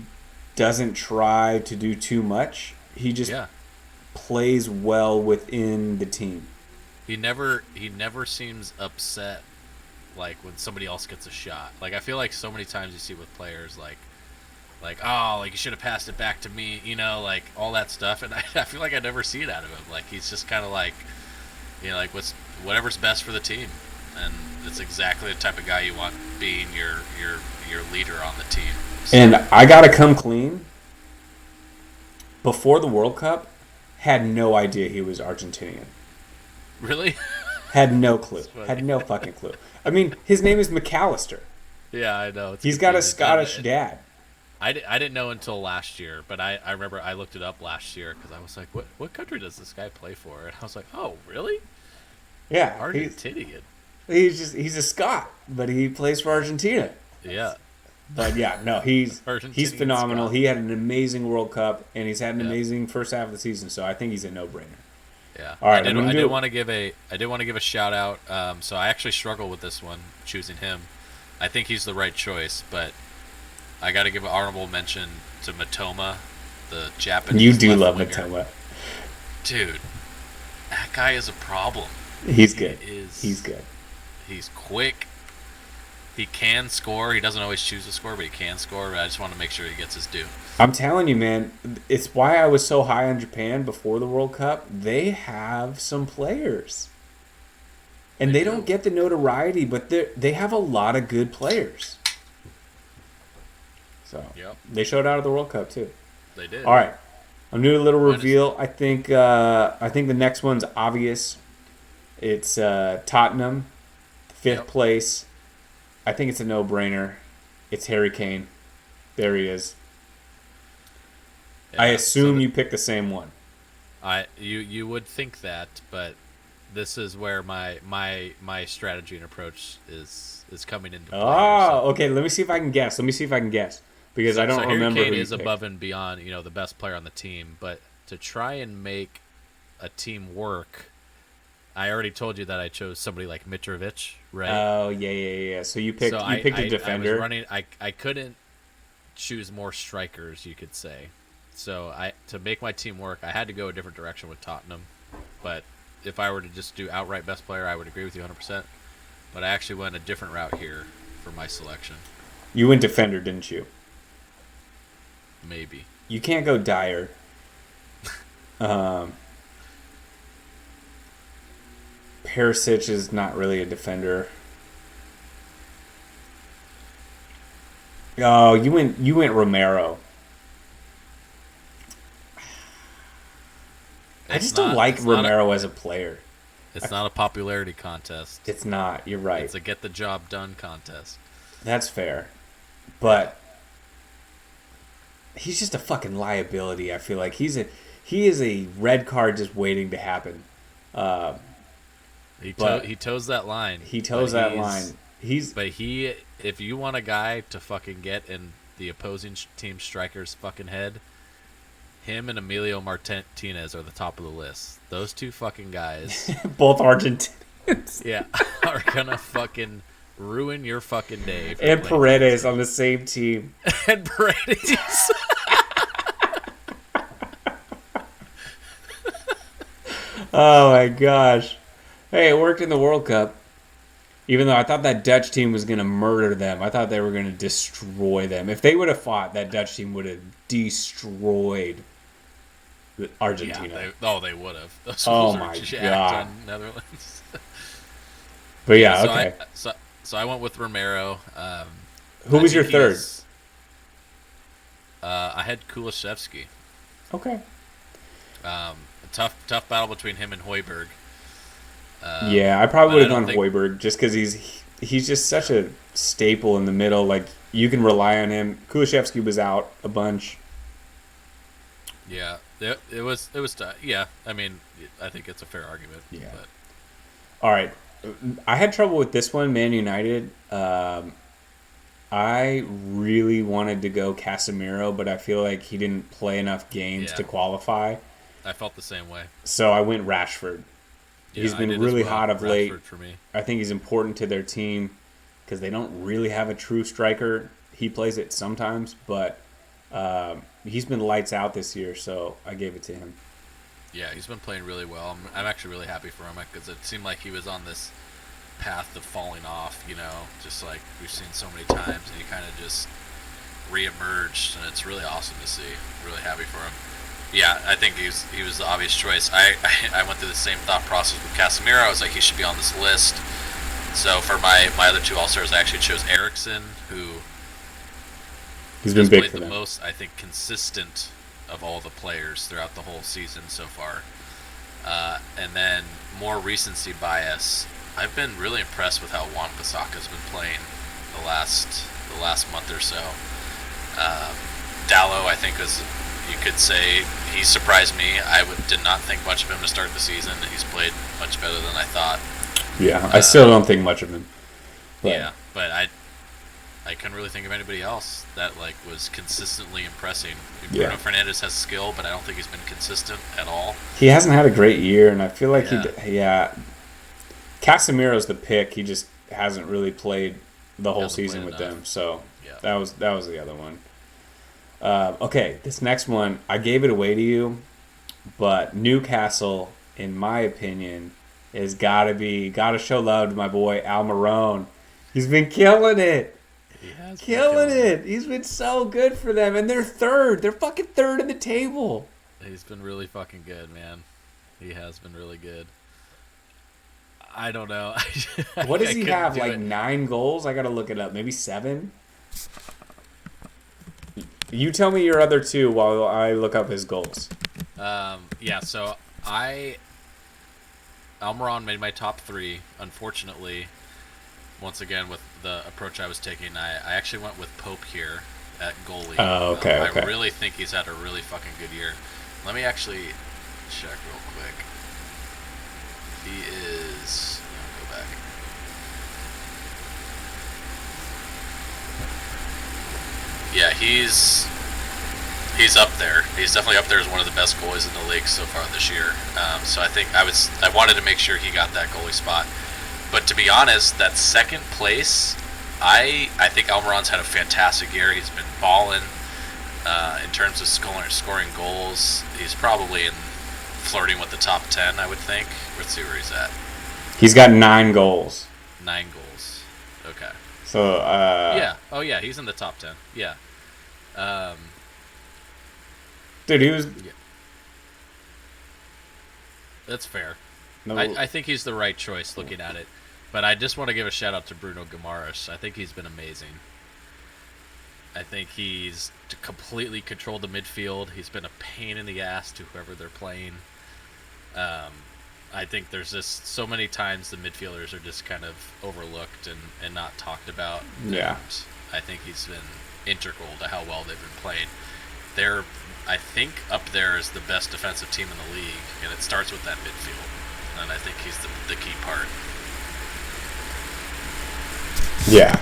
doesn't try to do too much. He just plays well within the team. He never seems upset like when somebody else gets a shot. Like, I feel like so many times you see with players like oh, like, you should have passed it back to me, like all that stuff, and I feel like I never see it out of him. Like, he's just kind of like, like whatever's best for the team, and it's exactly the type of guy you want being your leader on the team. So. And I gotta come clean. Before the World Cup, had no idea he was Argentinian. Really? Had no clue. Had no fucking clue. I mean, his name is McAllister. Yeah, I know. He's got a Scottish dad. I didn't know until last year, but I remember I looked it up last year because I was like, what country does this guy play for? And I was like, oh, really? Yeah. Argentinian. He's a Scot, but he plays for Argentina. Yeah. But yeah, no, he's phenomenal. Scot. He had an amazing World Cup, and he's had an amazing first half of the season, so I think he's a no-brainer. Yeah. All right, I did want to give a shout out. So I actually struggle with this one, choosing him. I think he's the right choice, but I got to give an honorable mention to Matoma, the Japanese. You do love winger. Matoma, dude. That guy is a problem. He's good. He's good. He's quick. He can score. He doesn't always choose to score, but he can score. But I just want to make sure he gets his due. I'm telling you, man, it's why I was so high on Japan before the World Cup. They have some players. And they don't get the notoriety, but they have a lot of good players. So they showed out at the World Cup too. They did. All right, I'm doing a little reveal. I think the next one's obvious. It's Tottenham, 5th place. I think it's a no-brainer. It's Harry Kane. There he is. Yeah, I assume you picked the same one. You would think that, but this is where my strategy and approach is coming into play. Oh, okay. Let me see if I can guess. Because I don't remember. Harry Kane is above and beyond, the best player on the team, but to try and make a team work, I already told you that I chose somebody like Mitrovic, right? Oh, yeah. So you picked a defender. I couldn't choose more strikers, you could say. So to make my team work, I had to go a different direction with Tottenham. But if I were to just do outright best player, I would agree with you 100%. But I actually went a different route here for my selection. You went defender, didn't you? Maybe. You can't go Dyer. Perisic is not really a defender. Oh, you went Romero. I just don't like Romero as a player. It's not a popularity contest. It's not. You're right. It's a get the job done contest. That's fair. But he's just a fucking liability, I feel like. He is a red card just waiting to happen. He toes that line. He toes that line. If you want a guy to fucking get in the opposing team striker's fucking head, him and Emilio Martinez are the top of the list. Those two fucking guys, both Argentinians, are gonna fucking ruin your fucking day. And Paredes on the same team. And Paredes. Oh my gosh. Hey, it worked in the World Cup. Even though I thought that Dutch team was going to murder them, I thought they were going to destroy them. If they would have fought, that Dutch team would have destroyed Yeah, Argentina. they would have. Those Oh fools are my jacked god! on Netherlands. But yeah, so okay. I went with Romero. Who I was your think third? he's. I had Kulishevsky. Okay. A tough battle between him and Hoiberg. Yeah, I probably But would I have don't gone think. Hoiberg just because he's just such Yeah, a staple in the middle. Like you can rely on him. Kulishevsky was out a bunch. yeah. It was tough. Yeah, I mean, I think it's a fair argument. Yeah. But All right. I had trouble with this one, Man United. I really wanted to go Casemiro, but I feel like he didn't play enough games yeah, to qualify. I felt the same way. So I went Rashford. He's Yeah, I been did as really well. hot of late. Rashford for me. I think he's important to their team because they don't really have a true striker. He plays it sometimes, but he's been lights out this year, so I gave it to him. Yeah, he's been playing really well. I'm actually really happy for him because it seemed like he was on this path of falling off. Just like we've seen so many times, and he kind of just reemerged, and it's really awesome to see. Really happy for him. Yeah, I think he was the obvious choice. I went through the same thought process with Casemiro. I was like, he should be on this list. So for my other two All Stars, I actually chose Eriksson, who He's been has big played for the them. most, I think, consistent of all the players throughout the whole season so far. And then more recency bias. I've been really impressed with how Wan Bissaka's been playing the last month or so. Um, Dallo, I think, was, you could say, he surprised me. Did not think much of him to start the season. He's played much better than I thought. Yeah, I still don't think much of him. But Yeah, but I couldn't really think of anybody else that was consistently impressing. yeah, Bruno Fernandes has skill, but I don't think he's been consistent at all. he hasn't had a great year, and I feel like Yeah, yeah, Casemiro's the pick. He just hasn't really played the whole hasn't played season with enough. them, so Yeah, that was the other one. Okay, this next one I gave it away to you, but Newcastle, in my opinion, is gotta show love to my boy Almiron. He's been killing it. he has been Killing killing it. it. He's been so good for them, and they're third. They're fucking third in the table. He's been really fucking good, man. He has been really good. I don't know. What does I he couldn't have? do Like it. 9 goals? I gotta look it up. Maybe 7. You tell me your other two while I look up his goals. Yeah. So Almiron made my top three. Unfortunately, once again with the approach I was taking, I actually went with Pope here at goalie. Oh, okay, I okay. really think he's had a really fucking good year. Let me actually check real quick. He is. Go back. Yeah, he's up there. He's definitely up there as one of the best goalies in the league so far this year. So I think I wanted to make sure he got that goalie spot. But to be honest, that second place, I think Almiron's had a fantastic year. He's been balling in terms of scoring goals. He's probably flirting with the top 10, I would think. Let's see where he's at. He's got 9 goals. 9 goals. Okay. So, Yeah. Oh yeah, he's in the top 10. Yeah. Um, dude, he was yeah. That's fair. no. I think he's the right choice looking at it. But I just want to give a shout out to Bruno Guimaraes. I think he's been amazing. I think he's completely controlled the midfield. He's been a pain in the ass to whoever they're playing. I think there's just so many times the midfielders are just kind of overlooked and not talked about. Yeah. And I think he's been integral to how well they've been playing. They're, I think, up there is the best defensive team in the league, and it starts with that midfield. And I think he's the key part. Yeah.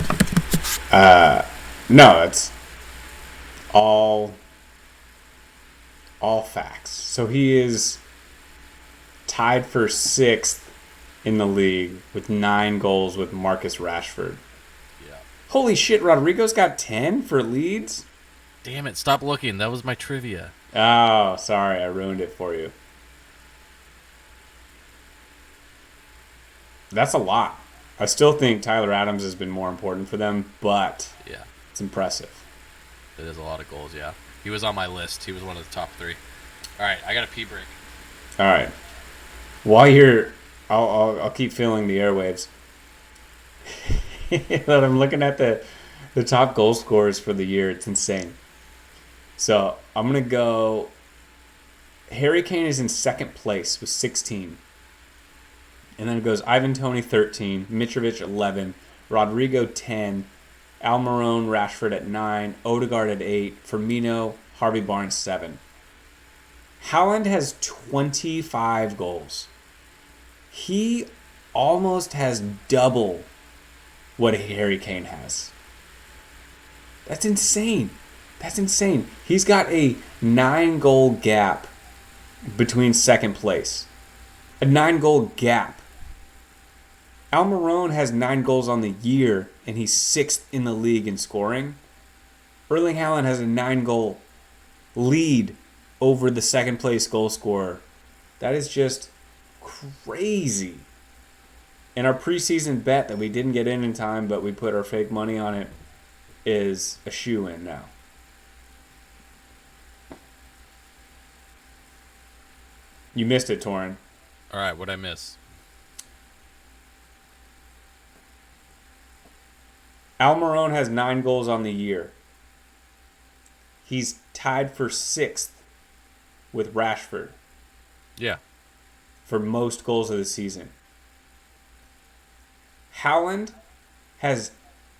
No, it's all facts. So he is tied for 6th in the league with 9 goals with Marcus Rashford. Yeah. Holy shit, Rodrigo's got 10 for Leeds? Damn it, stop looking. That was my trivia. Oh, sorry, I ruined it for you. That's a lot. I still think Tyler Adams has been more important for them, but Yeah, it's impressive. it is a lot of goals. Yeah, he was on my list. He was one of the top 3. All right, I got a pee break. All right. While you're, I'll keep filling the airwaves. But I'm looking at the top goal scorers for the year. It's insane. So I'm gonna go. Harry Kane is in second place with 16, and then it goes Ivan Toney 13, Mitrovic 11, Rodrigo 10, Almiron, Rashford at 9, Odegaard at 8, Firmino, Harvey Barnes 7. Haaland has 25 goals. He almost has double what Harry Kane has. That's insane. That's insane. He's got a 9-goal gap between second place. A 9-goal gap. Almiron has 9 goals on the year, and he's 6th in the league in scoring. Erling Haaland has a 9-goal lead over the second place goal scorer. That is just crazy. And our preseason bet that we didn't get in time, but we put our fake money on it, is a shoe-in now. You missed it, Torin. All right, what'd I miss? Almiron has 9 goals on the year. He's tied for 6th with Rashford Yeah. for most goals of the season. Haaland has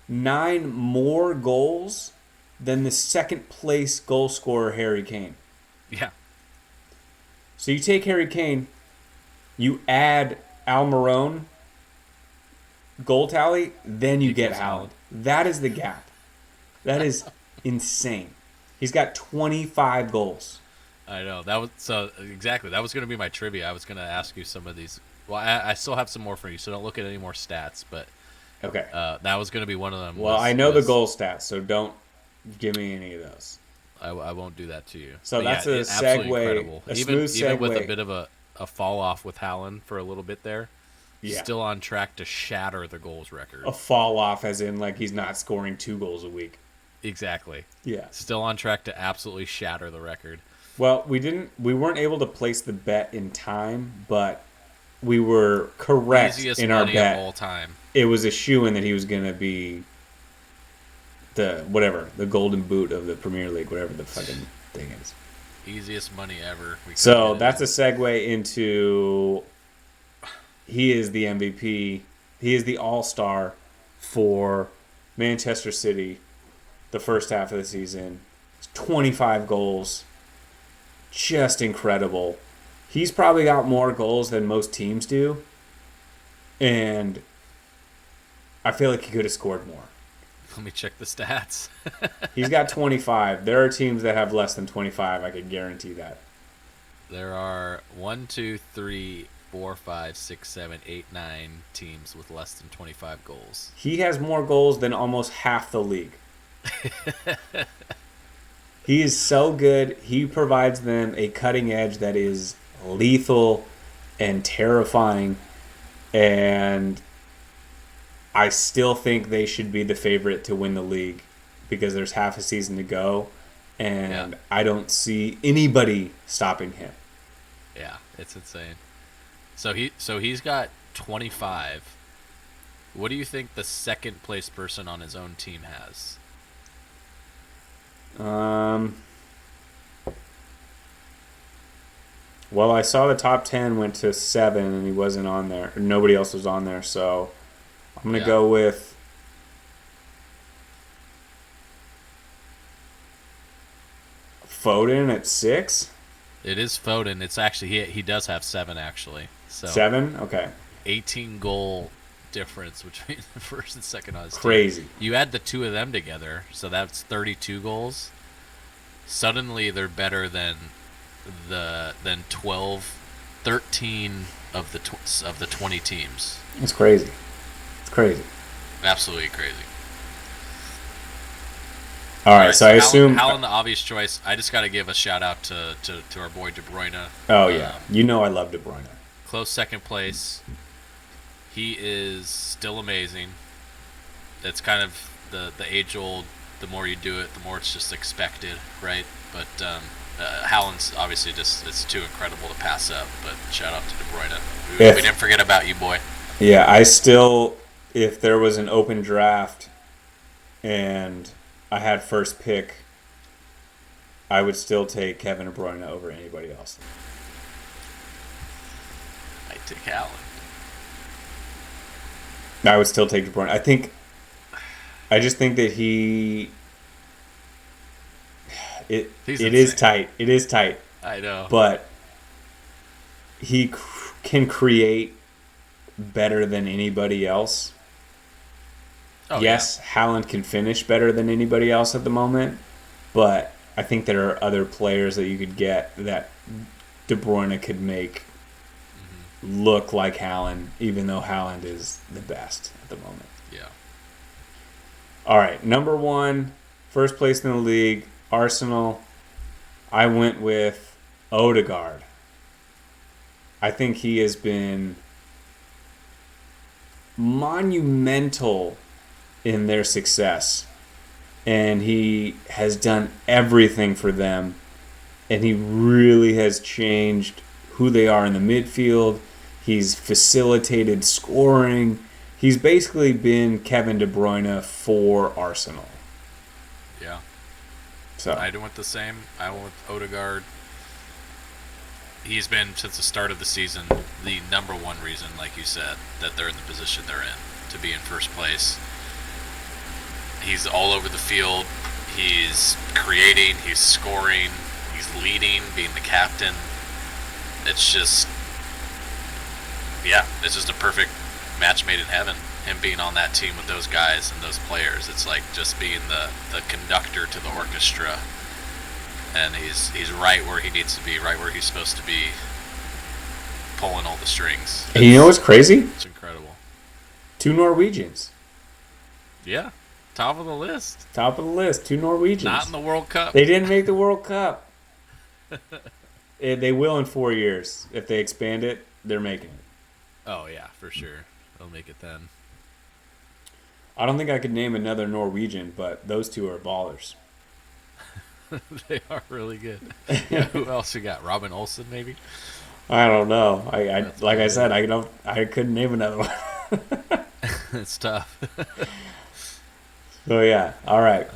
9 more goals than the second place goal scorer Harry Kane. Yeah. So you take Harry Kane, you add Almiron goal tally, then you get Haaland. That is the gap. That is insane. He's got 25 goals. I know. That was so exactly. That was going to be my trivia. I was going to ask you some of these. Well, I still have some more for you, so don't look at any more stats. But Okay. that was going to be one of them. Well, I know the goal stats, so don't give me any of those. I won't do that to you. So But that's yeah, a absolutely segue, incredible. a Even smooth with a segue. bit of a fall off with Haaland for a little bit there. Yeah. Still on track to shatter the goals record. A fall off, as in like he's not scoring 2 goals a week. Exactly. Yeah. Still on track to absolutely shatter the record. Well, we weren't able to place the bet in time, but we were correct Easiest in our money bet. of all time. It was a shoo-in that he was going to be the golden boot of the Premier League, whatever the fucking thing is. Easiest money ever. So that's a segue into he is the MVP. He is the all-star for Manchester City the first half of the season. 25 goals. Just incredible. He's probably got more goals than most teams do. And I feel like he could have scored more. Let me check the stats. He's got 25. There are teams that have less than 25. I can guarantee that. There are 1, 2, 3, 4, 5, 6, 7, 8, 9 teams with less than 25 goals. He has more goals than almost half the league. He is so good. He provides them a cutting edge that is lethal and terrifying. And I still think they should be the favorite to win the league because there's half a season to go. And I don't see anybody stopping him. Yeah, it's insane. So he's got 25. What do you think the second place person on his own team has? Well, I saw the top 10 went to 7 and he wasn't on there. Nobody else was on there, so I'm going to go with Foden at 6. It is Foden. It's actually he does have 7 actually. So 7? Okay. 18 goal difference between the first and second on his team. Crazy. You add the two of them together, so that's 32 goals. Suddenly they're better than 12, 13 of the 20 teams. It's crazy. It's crazy. Absolutely crazy. All right, so I assume Haaland the obvious choice. I just got to give a shout out to our boy De Bruyne. Oh yeah, you know I love De Bruyne. Close second place. He is still amazing. It's kind of the age old. The more you do it, the more it's just expected, right? But Haaland's obviously it's too incredible to pass up. But shout out to De Bruyne. We didn't forget about you, boy. Yeah, I still, if there was an open draft and I had first pick, I would still take Kevin De Bruyne over anybody else. I take Haaland. I would still take De Bruyne. I just think that it is tight. It is tight. I know. But he can create better than anybody else. Oh, yes, yeah. Haaland can finish better than anybody else at the moment, but I think there are other players that you could get that De Bruyne could make look like Haaland, even though Haaland is the best at the moment. Yeah. All right, number 1, first place in the league, Arsenal. I went with Odegaard. I think he has been monumental in their success, and he has done everything for them, and he really has changed who they are in the midfield. He's facilitated scoring. He's basically been Kevin De Bruyne for Arsenal. Yeah. So I went the same. I went with Odegaard. He's been, since the start of the season, the number one reason, like you said, that they're in the position they're in, to be in first place. He's all over the field. He's creating. He's scoring. He's leading, being the captain. It's just, it's just a perfect match made in heaven. Him being on that team with those guys and those players. It's like just being the conductor to the orchestra. And he's right where he needs to be, right where he's supposed to be, pulling all the strings. And you know what's crazy? It's incredible. 2 Norwegians. Yeah. Top of the list. Top of the list. 2 Norwegians. Not in the World Cup. They didn't make the World Cup. They will in 4 years. If they expand it, they're making it. Oh, yeah, for sure. They'll make it then. I don't think I could name another Norwegian, but those 2 are ballers. They are really good. Yeah, who else you got? Robin Olsen, maybe? I don't know. I said, I couldn't name another one. It's tough. So yeah, all right.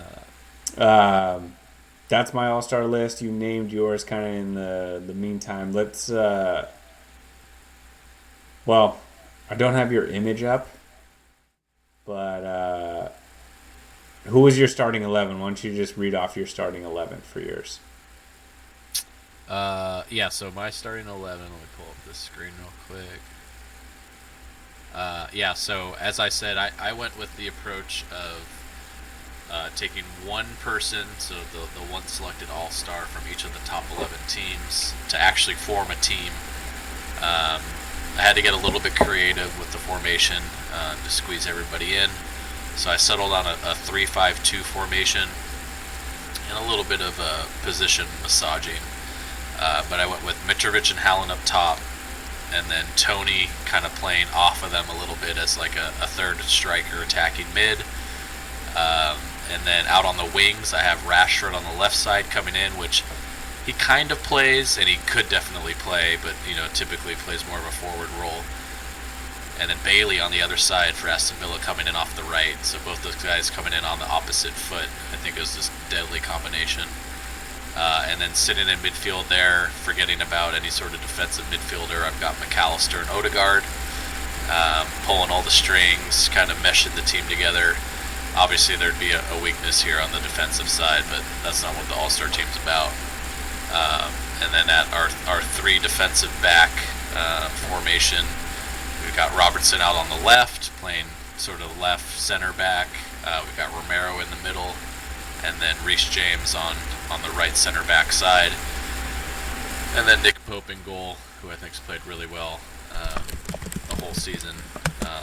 That's my all-star list. You named yours kind of in the meantime. Let's. Well, I don't have your image up, but who was your starting 11? Why don't you just read off your starting 11 for yours? Yeah. So my starting 11. Let me pull up this screen real quick. Yeah. So as I said, I went with the approach of taking one person, so the one selected all-star from each of the top 11 teams, to actually form a team. I had to get a little bit creative with the formation to squeeze everybody in. So I settled on a 3-5-2 formation and a little bit of a position massaging. But I went with Mitrovic and Haaland up top, and then Tony kind of playing off of them a little bit as like a third striker attacking mid. And then out on the wings, I have Rashford on the left side coming in, which he kind of plays, and he could definitely play, but typically plays more of a forward role. And then Bailey on the other side for Aston Villa coming in off the right. So both those guys coming in on the opposite foot. I think it was this deadly combination. And then sitting in midfield there, forgetting about any sort of defensive midfielder, I've got McAllister and Odegaard, pulling all the strings, kind of meshing the team together. Obviously, there'd be a weakness here on the defensive side, but that's not what the All-Star team's about. And then at our 3 defensive back formation, we've got Robertson out on the left, playing sort of left center back. We've got Romero in the middle, and then Reece James on the right center back side. And then Nick Pope in goal, who I think's played really well the whole season.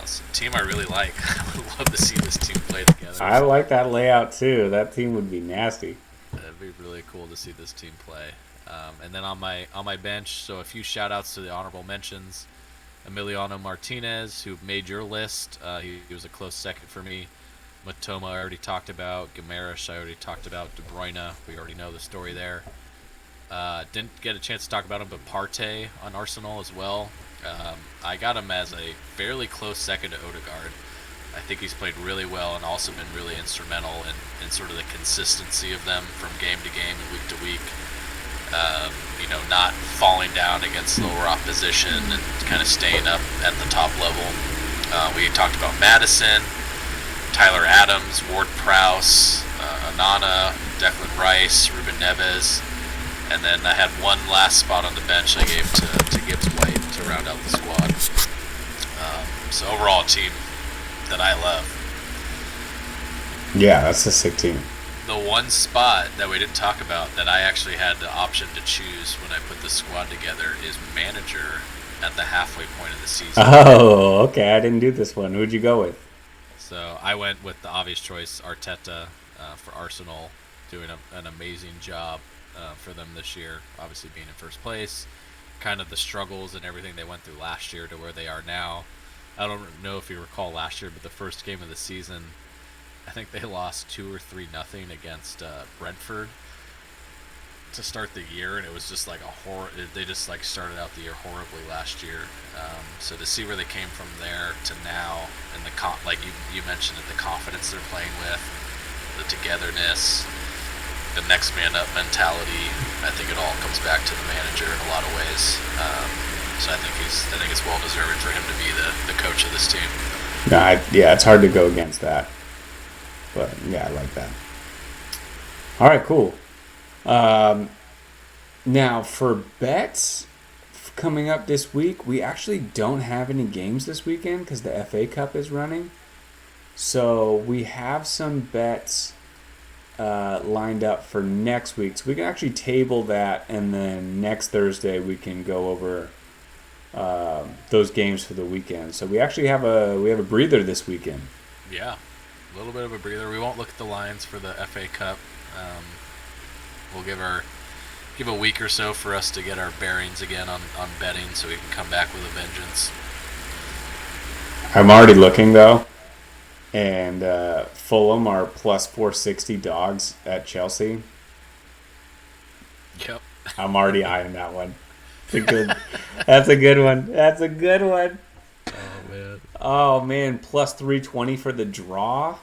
It's a team I really like. I would love to see this team play together. I like that layout too. That team would be nasty. It'd be really cool to see this team play. And then on my bench, so a few shout outs to the honorable mentions. Emiliano Martinez, who made your list. He was a close second for me. Matoma I already talked about. Gamarish I already talked about. De Bruyne, we already know the story there. Didn't get a chance to talk about him, but Partey on Arsenal as well. I got him as a fairly close second to Odegaard. I think he's played really well and also been really instrumental in sort of the consistency of them from game to game and week to week. Not falling down against lower opposition and kind of staying up at the top level. We talked about Madison, Tyler Adams, Ward-Prowse, Onana, Declan Rice, Ruben Neves, and then I had one last spot on the bench I gave to Gibbs White to round out the squad. So overall, a team that I love. Yeah, that's a sick team. The one spot that we didn't talk about that I actually had the option to choose when I put the squad together is manager at the halfway point of the season. Oh, okay. I didn't do this one. Who'd you go with? So I went with the obvious choice, Arteta, for Arsenal, doing an amazing job for them this year, obviously being in first place, kind of the struggles and everything they went through last year to where they are now. I don't know if you recall last year, but the first game of the season, I think they lost 2 or 3-0 against Brentford to start the year, and it was just like they just like started out the year horribly last year. So to see where they came from there to now, and like you mentioned it, the confidence they're playing with, the togetherness, the next man up mentality, I think it all comes back to the manager in a lot of ways. So I think it's well deserved for him to be the coach of this team. Yeah, it's hard to go against that. But yeah, I like that. All right, cool. Now for bets coming up this week, we actually don't have any games this weekend because the FA Cup is running. So we have some bets lined up for next week. So we can actually table that, and then next Thursday we can go over those games for the weekend. So we actually have a breather this weekend. Yeah, a little bit of a breather. We won't look at the lines for the FA Cup. We'll give a week or so for us to get our bearings again on betting, so we can come back with a vengeance. I'm already looking though, and Fulham are plus 460 dogs at Chelsea. Yep. I'm already eyeing that one. That's a good one. That's a good one. Oh man. Oh man, plus 320 for the draw.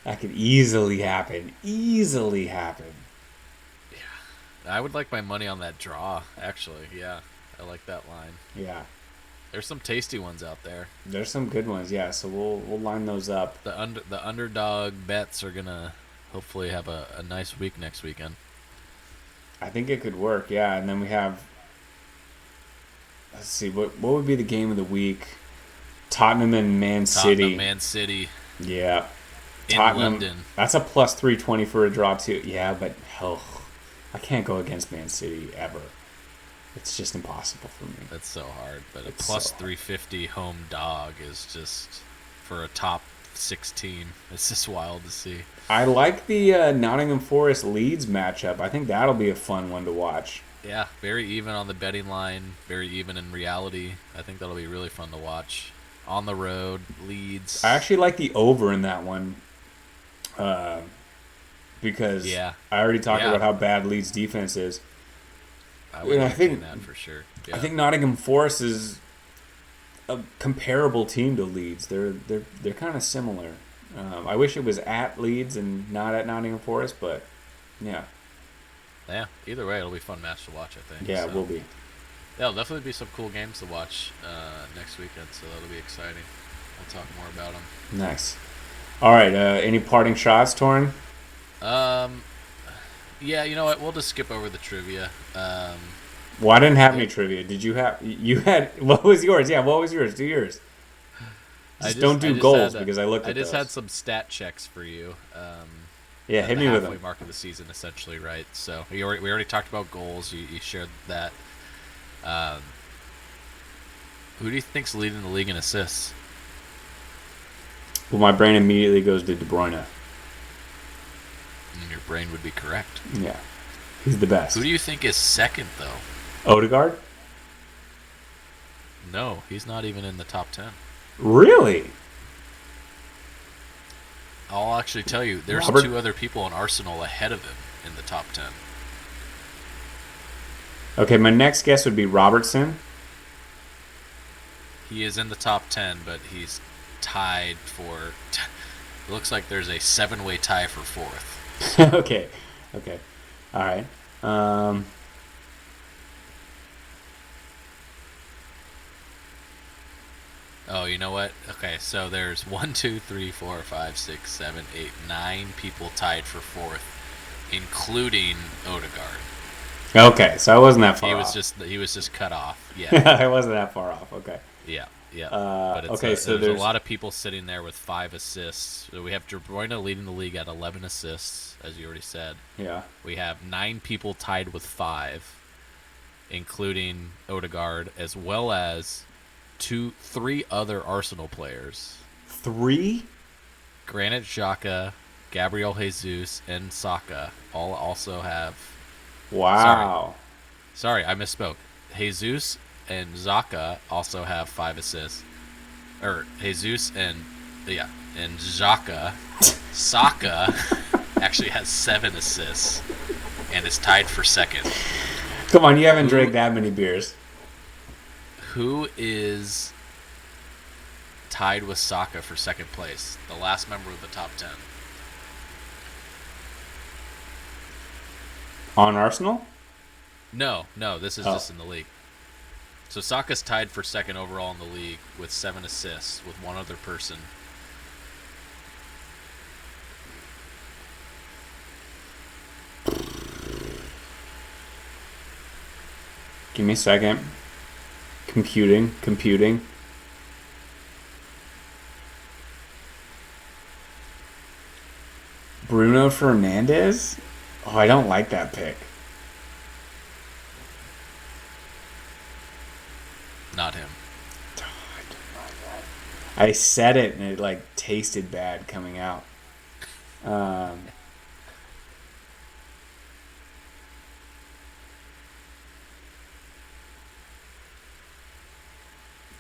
That could easily happen. Easily happen. Yeah. I would like my money on that draw, actually. Yeah. I like that line. Yeah. There's some tasty ones out there. There's some good ones, yeah. So we'll line those up. The underdog bets are gonna hopefully have a nice week next weekend. I think it could work, yeah. And then we have, let's see, what would be the game of the week? Tottenham and Man City. Man City. Yeah. In Tottenham, London. That's a plus 320 for a draw too. Yeah, but I can't go against Man City ever. It's just impossible for me. That's so hard. But a plus 350 home dog is just, for a top 16, it's just wild to see. I like the Nottingham Forest Leeds matchup. I think that'll be a fun one to watch. Yeah, very even on the betting line, very even in reality. I think that'll be really fun to watch. On the road, Leeds. I actually like the over in that one. Because I already talked about how bad Leeds' defense is. I would think that for sure. Yeah. I think Nottingham Forest is a comparable team to Leeds. They're kind of similar. I wish it was at Leeds and not at Nottingham Forest, but yeah. Yeah, either way, it'll be a fun match to watch, I think. Yeah, it will be. Yeah, there'll definitely be some cool games to watch next weekend, so that'll be exciting. We'll talk more about them. Nice. All right, any parting shots, Torrin? Yeah, you know what? We'll just skip over the trivia. Well, I didn't have any trivia. Did you have? You had. What was yours? Yeah, what was yours? Do yours. Don't do goals because I looked at those. I just had some stat checks for you. Yeah, hit me with them. Halfway mark of the season, essentially, right? So we already talked about goals. You shared that. Who do you think's leading the league in assists? Well, my brain immediately goes to De Bruyne. And your brain would be correct. Yeah, he's the best. Who do you think is second, though? Odegaard. No, he's not even in the top 10. Really? I'll actually tell you, there's Robert? 2 other people on Arsenal ahead of him in the top 10. Okay, my next guess would be Robertson. He is in the top 10, but he's tied for. It looks like there's a 7-way tie for 4th. Okay. Okay. All right. Um, Oh, you know what? Okay, so there's 1, 2, 3, 4, 5, 6, 7, 8, 9 people tied for 4th, including Odegaard. okay, so I wasn't that far off. He was just cut off. Yeah, I wasn't that far off. Okay. yeah, yeah. But Okay, so there's a there's lot of people sitting there with 5 assists. So we have De Bruyne leading the league at 11 assists, as you already said. yeah. We have 9 people tied with 5, including Odegaard, as well as 3 other Arsenal players. 3? Granit Xhaka, Gabriel Jesus, and Saka all also have. Wow. Sorry, I misspoke. Jesus and Xhaka also have 5 assists. Or Jesus and Xhaka, Saka actually has 7 assists and is tied for 2nd. Come on, you haven't drank that many beers. Who is tied with Saka for 2nd place? The last member of the top 10. On Arsenal? No, this is just in the league. So Saka's tied for 2nd overall in the league with 7 assists with 1 other person. Give me a second. Computing. Bruno Fernandes? Oh, I don't like that pick. Not him. I said it and it like tasted bad coming out.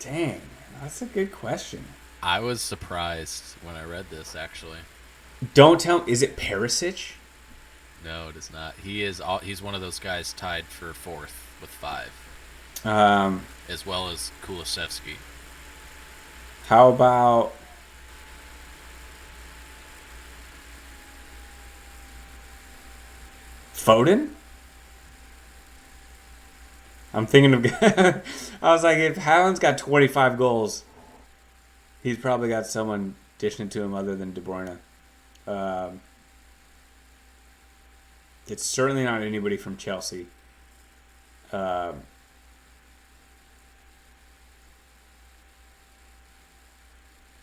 Dang, that's a good question. I was surprised when I read this, actually. Don't tell. Is it Perisic? No, it is not. He's one of those guys tied for 4th with 5, as well as Kulusevski. How about Foden? I'm thinking of. I was like, if Haaland's got 25 goals, he's probably got someone dishing it to him other than De Bruyne. It's certainly not anybody from Chelsea. I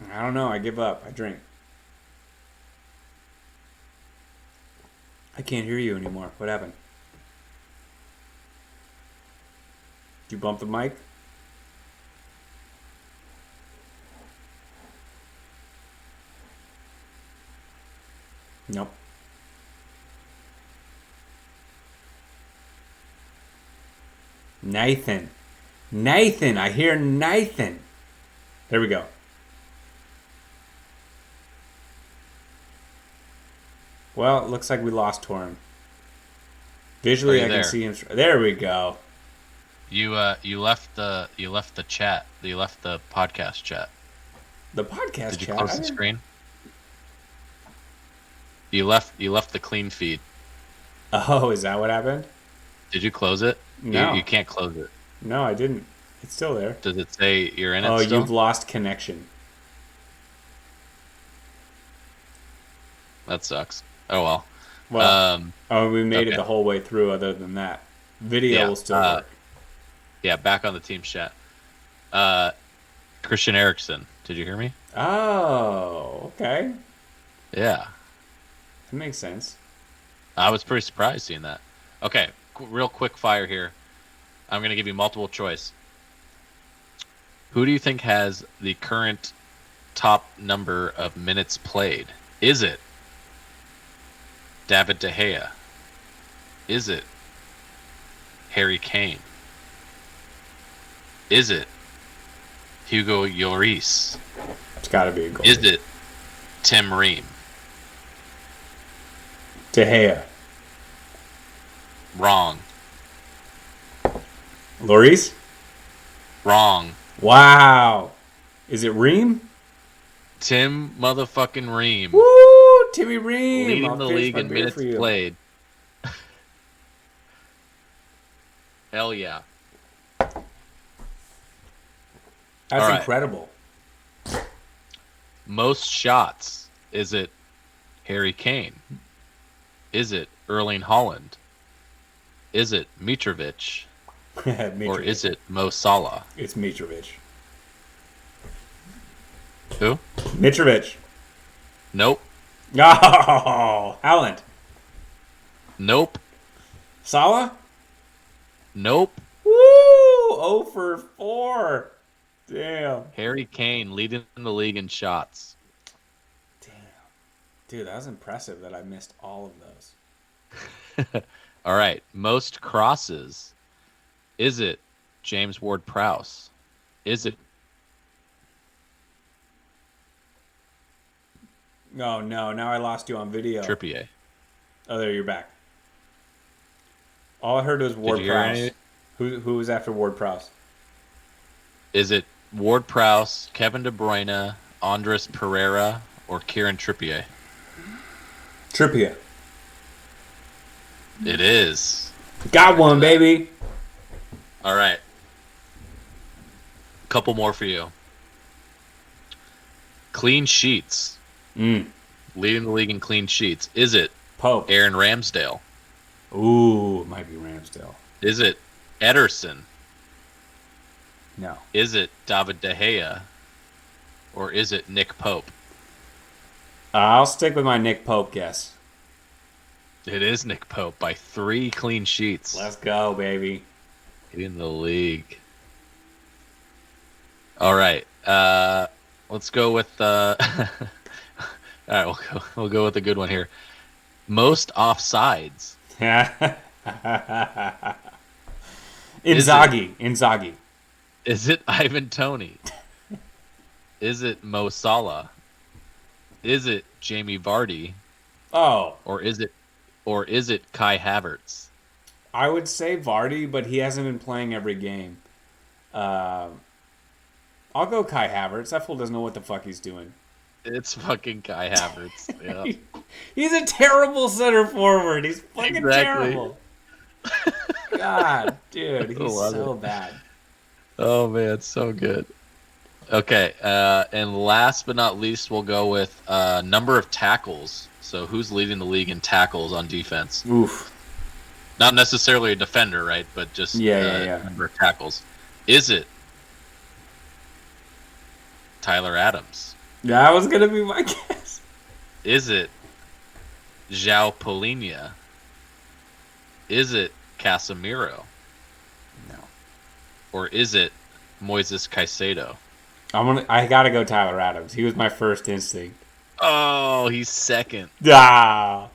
don't know. I give up. I drink. I can't hear you anymore. What happened? Did you bump the mic? Nope. Nathan. I hear Nathan. There we go. Well, it looks like we lost Torin. Visually, I can see him. There we go. You left the chat. You left the podcast chat. The podcast chat. Did you close the screen? You left the clean feed. Oh, is that what happened? Did you close it? No. You can't close it. No, I didn't. It's still there. Does it say you're in it Oh, still? you've lost connection. That sucks. Oh, well. Well, we made it the whole way through other than that. Video will still work. Yeah, back on the team chat. Christian Eriksen. Did you hear me? Oh, okay. Yeah. That makes sense. I was pretty surprised seeing that. Okay, real quick fire here. I'm going to give you multiple choice. Who do you think has the current top number of minutes played? Is it David De Gea? Is it Harry Kane? Is it Hugo Lloris? It's got to be a goal. Is it Tim Ream? De Gea. Wrong. Lloris? Wrong. Wow. Is it Ream? Tim motherfucking Ream. Woo! Timmy Ream. Leading the league in minutes played. Hell yeah. That's incredible. Most shots. Is it Harry Kane? Is it Erling Haaland? Is it Mitrovic? Or is it Mo Salah? It's Mitrovic. Who? Mitrovic. Nope. Oh, Haaland. Nope. Salah? Nope. Woo! 0 for 4. Damn. Harry Kane leading the league in shots. Damn. Dude, that was impressive that I missed all of those. All right. Most crosses. Is it James Ward-Prowse? Is it... Oh, no. Now I lost you on video. Trippier? Oh, there, you're back. All I heard was Ward-Prowse. Who was after Ward-Prowse? Is it Ward-Prowse, Kevin De Bruyne, Andres Pereira, or Kieran Trippier? Trippier. It is. Got one, baby. All right. Couple more for you. Clean sheets. Leading the league in clean sheets. Is it Pope? Aaron Ramsdale? Ooh, it might be Ramsdale. Is it Ederson? No. Is it David De Gea? Or is it Nick Pope? I'll stick with my Nick Pope guess. It is Nick Pope by 3 clean sheets. Let's go, baby. In the league. All right. Let's go with all right, we'll go with a good one here. Most offsides. Inzaghi. Is it Ivan Toney? Is it Mo Salah? Is it Jamie Vardy? Oh. Or is it Kai Havertz? I would say Vardy, but he hasn't been playing every game. I'll go Kai Havertz. That fool doesn't know what the fuck he's doing. It's fucking Kai Havertz. Yeah. He's a terrible center forward. He's fucking terrible. God, dude, he's so bad. Oh man, it's so good. Okay, and last but not least, we'll go with number of tackles. So who's leading the league in tackles on defense? Oof. Not necessarily a defender, right? But just number of tackles. Is it Tyler Adams? That was going to be my guess. Is it João Polina? Is it Casemiro? No. Or is it Moises Caicedo? I got to go Tyler Adams. He was my first instinct. Oh, he's second. Ah.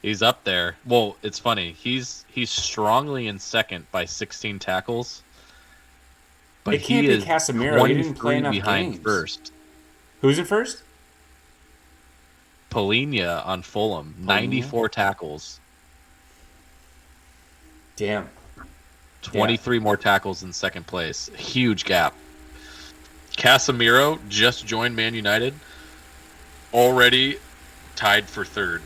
He's up there. Well, it's funny. He's strongly in second by 16 tackles. But it can't be Casemiro. He didn't play enough behind games. First. Who's in first? Polina on Fulham. 94 tackles. Damn. 23 more tackles in second place. Huge gap. Casemiro just joined Man United. Already tied for third.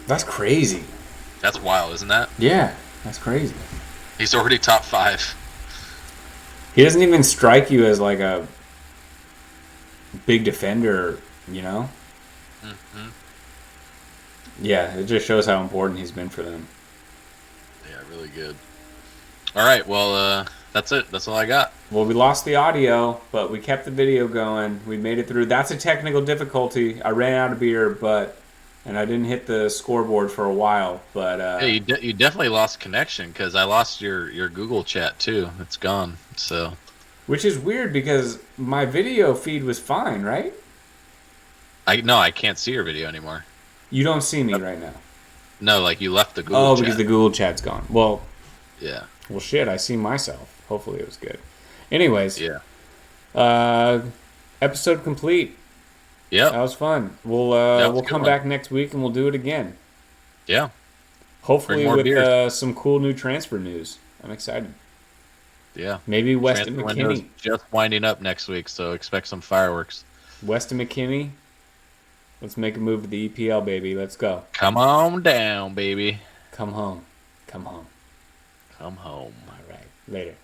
That's crazy. That's wild, isn't that? Yeah, that's crazy. He's already top 5. He doesn't even strike you as like a big defender, you know? Mm-hmm. Yeah, it just shows how important he's been for them. Yeah, really good. All right, well, that's it. That's all I got. Well, we lost the audio, but we kept the video going. We made it through. That's a technical difficulty. I ran out of beer, and I didn't hit the scoreboard for a while. But yeah, you definitely lost connection because I lost your Google chat too. It's gone. So, which is weird because my video feed was fine, right? I can't see your video anymore. You don't see me right now. No, like you left the Google chat. Because the Google chat's gone. Well, yeah. Well, shit, I see myself. Hopefully it was good. Anyways, Yeah. episode complete. Yep. That was fun. That was We'll a good come one. back next week and we'll do it again. Yeah. Hopefully more with beers. some cool new transfer news. I'm excited. Yeah. Maybe Weston Transfer window's McKinney. just winding up next week, so expect some fireworks. Weston McKinney. Let's make a move to the EPL, baby. Let's go. Come on down, baby. Come home. Come home. Come home. All right. Later.